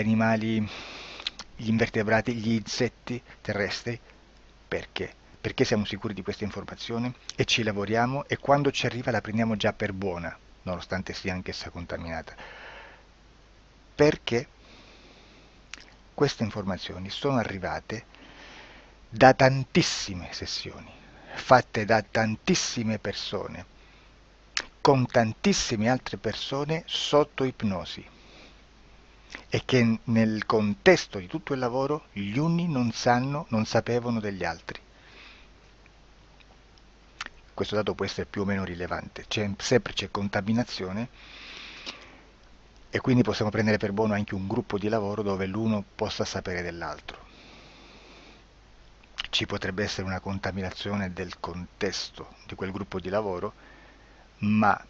invertebrati, gli insetti terrestri? Perché? Perché siamo sicuri di questa informazione e ci lavoriamo e quando ci arriva la prendiamo già per buona, nonostante sia anch'essa contaminata. Perché queste informazioni sono arrivate da tantissime sessioni, fatte da tantissime persone, con tantissime altre persone sotto ipnosi e che nel contesto di tutto il lavoro gli uni non sapevano degli altri. Questo dato può essere più o meno rilevante, sempre c'è contaminazione e quindi possiamo prendere per buono anche un gruppo di lavoro dove l'uno possa sapere dell'altro. Ci potrebbe essere una contaminazione del contesto di quel gruppo di lavoro, ma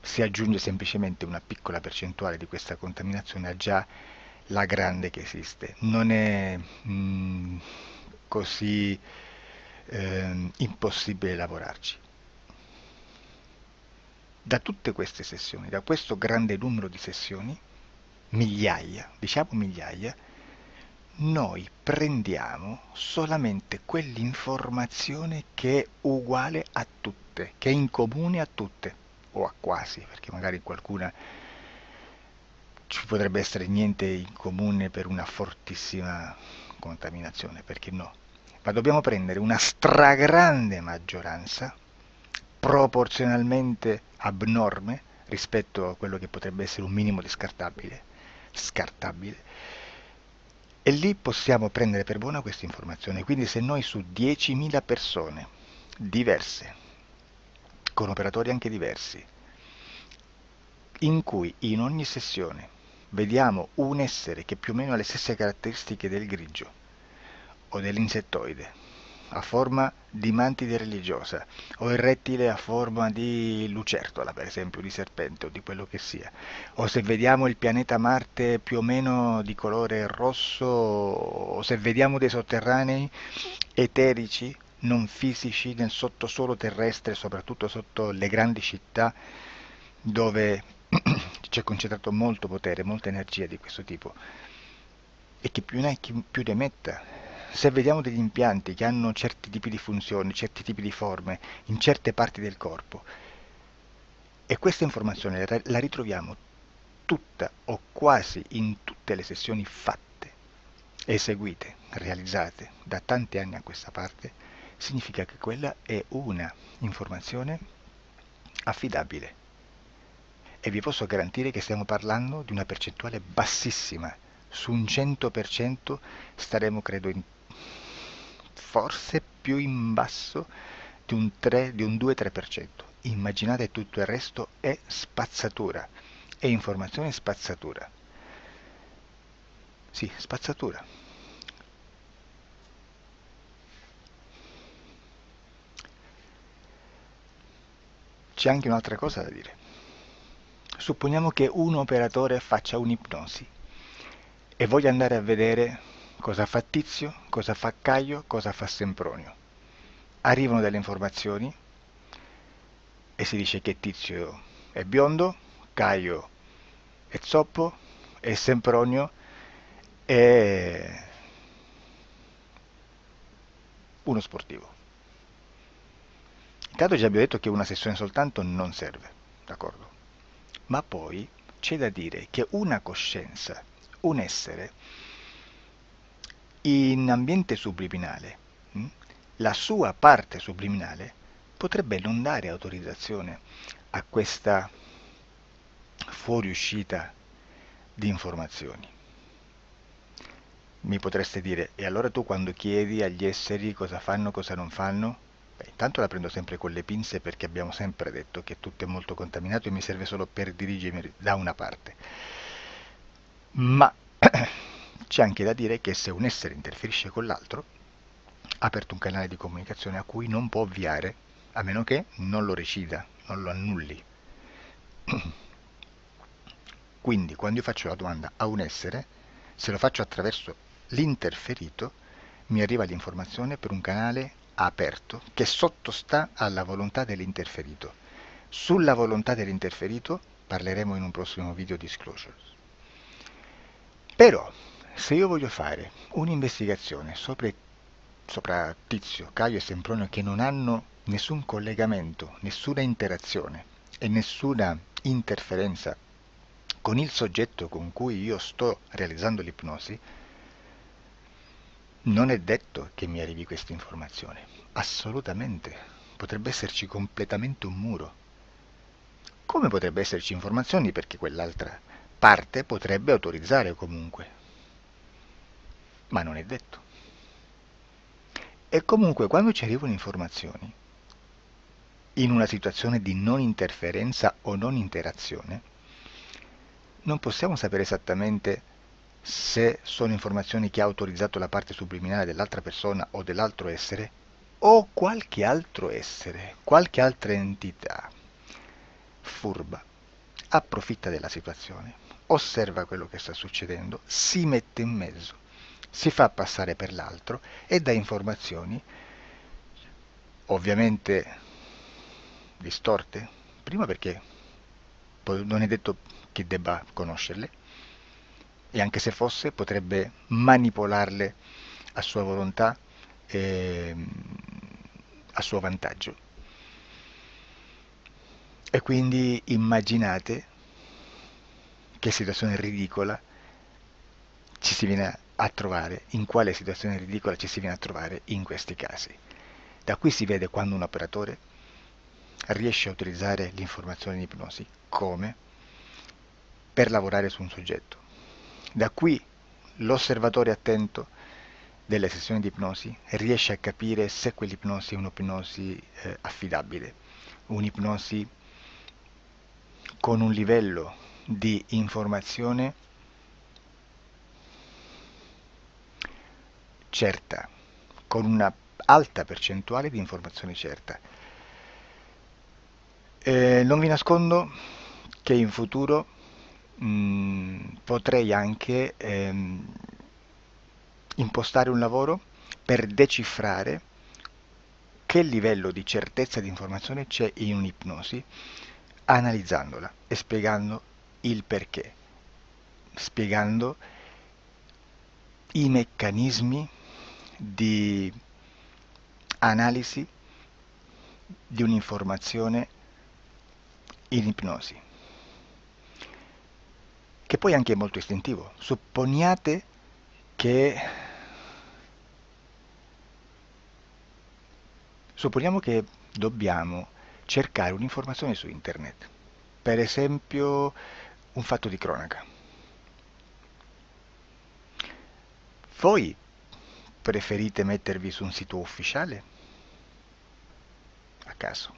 si aggiunge semplicemente una piccola percentuale di questa contaminazione a già la grande che esiste. Non è così impossibile lavorarci. Da tutte queste sessioni, da questo grande numero di sessioni, migliaia, diciamo migliaia, noi prendiamo solamente quell'informazione che è uguale a tutte, che è in comune a tutte, o a quasi, perché magari qualcuna ci potrebbe essere niente in comune per una fortissima contaminazione, perché no? Ma dobbiamo prendere una stragrande maggioranza, proporzionalmente abnorme rispetto a quello che potrebbe essere un minimo di scartabile, e lì possiamo prendere per buona questa informazione. Quindi se noi su 10.000 persone diverse, con operatori anche diversi, in cui in ogni sessione vediamo un essere che più o meno ha le stesse caratteristiche del grigio o dell'insettoide, a forma di mantide religiosa, o il rettile a forma di lucertola, per esempio, di serpente o di quello che sia, o se vediamo il pianeta Marte più o meno di colore rosso, o se vediamo dei sotterranei eterici, non fisici, nel sottosuolo terrestre, soprattutto sotto le grandi città, dove c'è concentrato molto potere, molta energia di questo tipo, e che più ne hai più ne metta. Se vediamo degli impianti che hanno certi tipi di funzioni, certi tipi di forme in certe parti del corpo, e questa informazione la ritroviamo tutta o quasi in tutte le sessioni fatte, eseguite, realizzate da tanti anni a questa parte, significa che quella è una informazione affidabile. E vi posso garantire che stiamo parlando di una percentuale bassissima. Su un 100% staremo, credo, forse più in basso di un 3, di un 2-3%. Immaginate, tutto il resto è spazzatura, è informazione spazzatura. Sì, spazzatura. C'è anche un'altra cosa da dire. Supponiamo che un operatore faccia un'ipnosi e voglia andare a vedere cosa fa Tizio, cosa fa Caio, cosa fa Sempronio. Arrivano delle informazioni e si dice che Tizio è biondo, Caio è zoppo e Sempronio è uno sportivo. Intanto già abbiamo detto che una sessione soltanto non serve, d'accordo? Ma poi c'è da dire che una coscienza, un essere, in ambiente subliminale, la sua parte subliminale potrebbe non dare autorizzazione a questa fuoriuscita di informazioni. Mi potreste dire, e allora tu quando chiedi agli esseri cosa fanno, cosa non fanno? Beh, intanto la prendo sempre con le pinze, perché abbiamo sempre detto che tutto è molto contaminato e mi serve solo per dirigermi da una parte. Ma c'è anche da dire che se un essere interferisce con l'altro, ha aperto un canale di comunicazione a cui non può ovviare, a meno che non lo recida, non lo annulli. Quindi quando io faccio la domanda a un essere, se lo faccio attraverso l'interferito, mi arriva l'informazione per un canale aperto che sottostà alla volontà dell'interferito. Sulla volontà dell'interferito parleremo in un prossimo video disclosures. Però, se io voglio fare un'investigazione sopra Tizio, Caio e Sempronio, che non hanno nessun collegamento, nessuna interazione e nessuna interferenza con il soggetto con cui io sto realizzando l'ipnosi, non è detto che mi arrivi questa informazione. Assolutamente. Potrebbe esserci completamente un muro. Come potrebbe esserci informazioni, perché quell'altra parte potrebbe autorizzare comunque. Ma non è detto. E comunque quando ci arrivano informazioni, in una situazione di non interferenza o non interazione, non possiamo sapere esattamente se sono informazioni che ha autorizzato la parte subliminale dell'altra persona o dell'altro essere, o qualche altro essere, qualche altra entità furba approfitta della situazione, osserva quello che sta succedendo, si mette in mezzo, si fa passare per l'altro e dà informazioni ovviamente distorte, prima perché poi non è detto che debba conoscerle, e anche se fosse potrebbe manipolarle a sua volontà e a suo vantaggio. E quindi immaginate che situazione ridicola ci si viene a trovare, in quale situazione ridicola ci si viene a trovare in questi casi. Da qui si vede quando un operatore riesce a utilizzare l'informazione in ipnosi come per lavorare su un soggetto. Da qui l'osservatore attento delle sessioni di ipnosi riesce a capire se quell'ipnosi è un'ipnosi affidabile, un'ipnosi con un livello di informazione certa, con una alta percentuale di informazione certa. Non vi nascondo che in futuro potrei anche impostare un lavoro per decifrare che livello di certezza di informazione c'è in un'ipnosi, analizzandola e spiegando il perché, spiegando i meccanismi di analisi di un'informazione in ipnosi, che poi anche è molto istintivo. Che Supponiamo che dobbiamo cercare un'informazione su internet, per esempio un fatto di cronaca. Voi preferite mettervi su un sito ufficiale? A caso.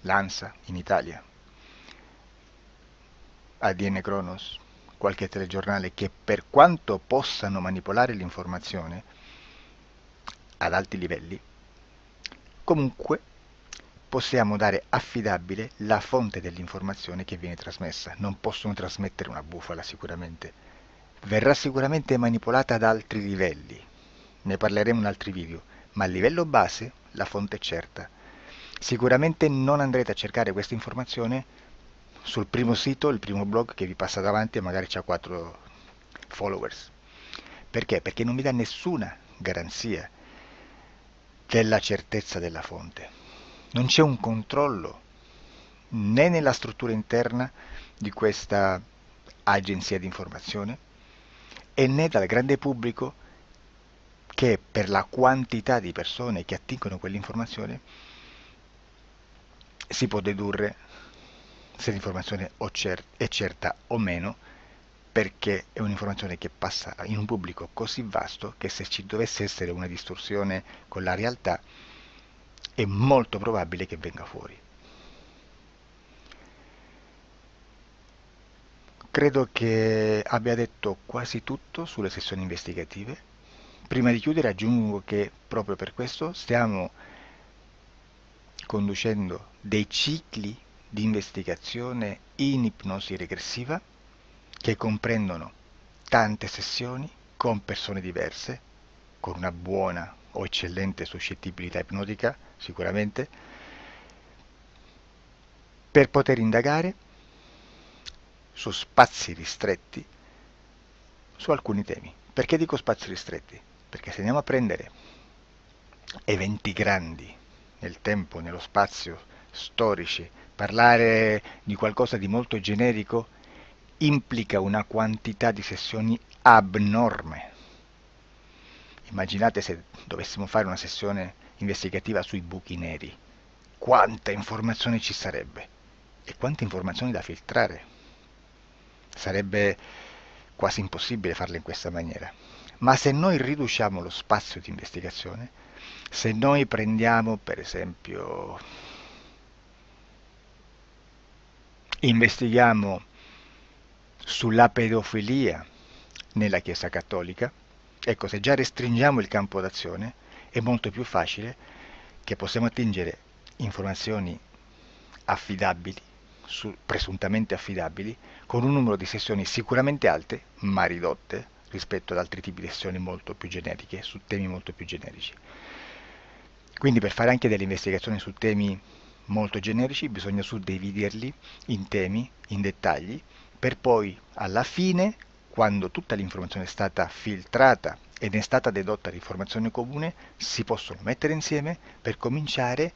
L'ANSA in Italia, ADN Kronos, qualche telegiornale che per quanto possano manipolare l'informazione ad alti livelli, comunque possiamo dare affidabile la fonte dell'informazione che viene trasmessa. Non possono trasmettere una bufala sicuramente. Verrà sicuramente manipolata ad altri livelli. Ne parleremo in altri video, ma a livello base la fonte è certa. Sicuramente non andrete a cercare questa informazione sul primo sito, il primo blog che vi passa davanti e magari ha 4 followers. Perché? Perché non vi dà nessuna garanzia della certezza della fonte. Non c'è un controllo né nella struttura interna di questa agenzia di informazione e né dal grande pubblico che per la quantità di persone che attingono quell'informazione si può dedurre se l'informazione è certa o meno, perché è un'informazione che passa in un pubblico così vasto che se ci dovesse essere una distorsione con la realtà è molto probabile che venga fuori. Credo che abbia detto quasi tutto sulle sessioni investigative. Prima di chiudere aggiungo che proprio per questo stiamo conducendo dei cicli di investigazione in ipnosi regressiva che comprendono tante sessioni con persone diverse, con una buona o eccellente suscettibilità ipnotica sicuramente, per poter indagare su spazi ristretti su alcuni temi. Perché dico spazi ristretti? Perché se andiamo a prendere eventi grandi nel tempo, nello spazio, storici, parlare di qualcosa di molto generico implica una quantità di sessioni abnorme. Immaginate se dovessimo fare una sessione investigativa sui buchi neri, quanta informazione ci sarebbe e quante informazioni da filtrare. Sarebbe quasi impossibile farlo in questa maniera. Ma se noi riduciamo lo spazio di investigazione, se noi prendiamo per esempio, investighiamo sulla pedofilia nella Chiesa Cattolica, ecco, se già restringiamo il campo d'azione, è molto più facile che possiamo attingere informazioni affidabili, presuntamente affidabili, con un numero di sessioni sicuramente alte, ma ridotte rispetto ad altri tipi di sessioni molto più generiche, su temi molto più generici. Quindi per fare anche delle investigazioni su temi molto generici bisogna suddividerli in temi, in dettagli, per poi alla fine, quando tutta l'informazione è stata filtrata ed è stata dedotta di informazione comune, si possono mettere insieme per cominciare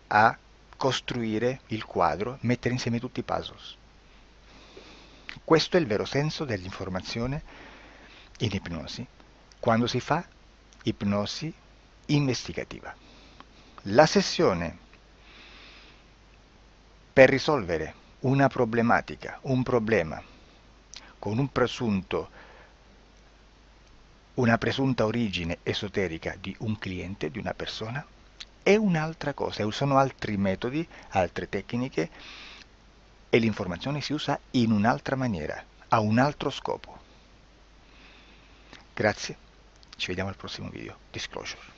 a costruire il quadro, mettere insieme tutti i puzzles. Questo è il vero senso dell'informazione in ipnosi quando si fa ipnosi investigativa. La sessione per risolvere una problematica, un problema, con una presunta origine esoterica di un cliente, di una persona, è un'altra cosa, sono altri metodi, altre tecniche e l'informazione si usa in un'altra maniera, ha un altro scopo. Grazie, ci vediamo al prossimo video. Disclosure.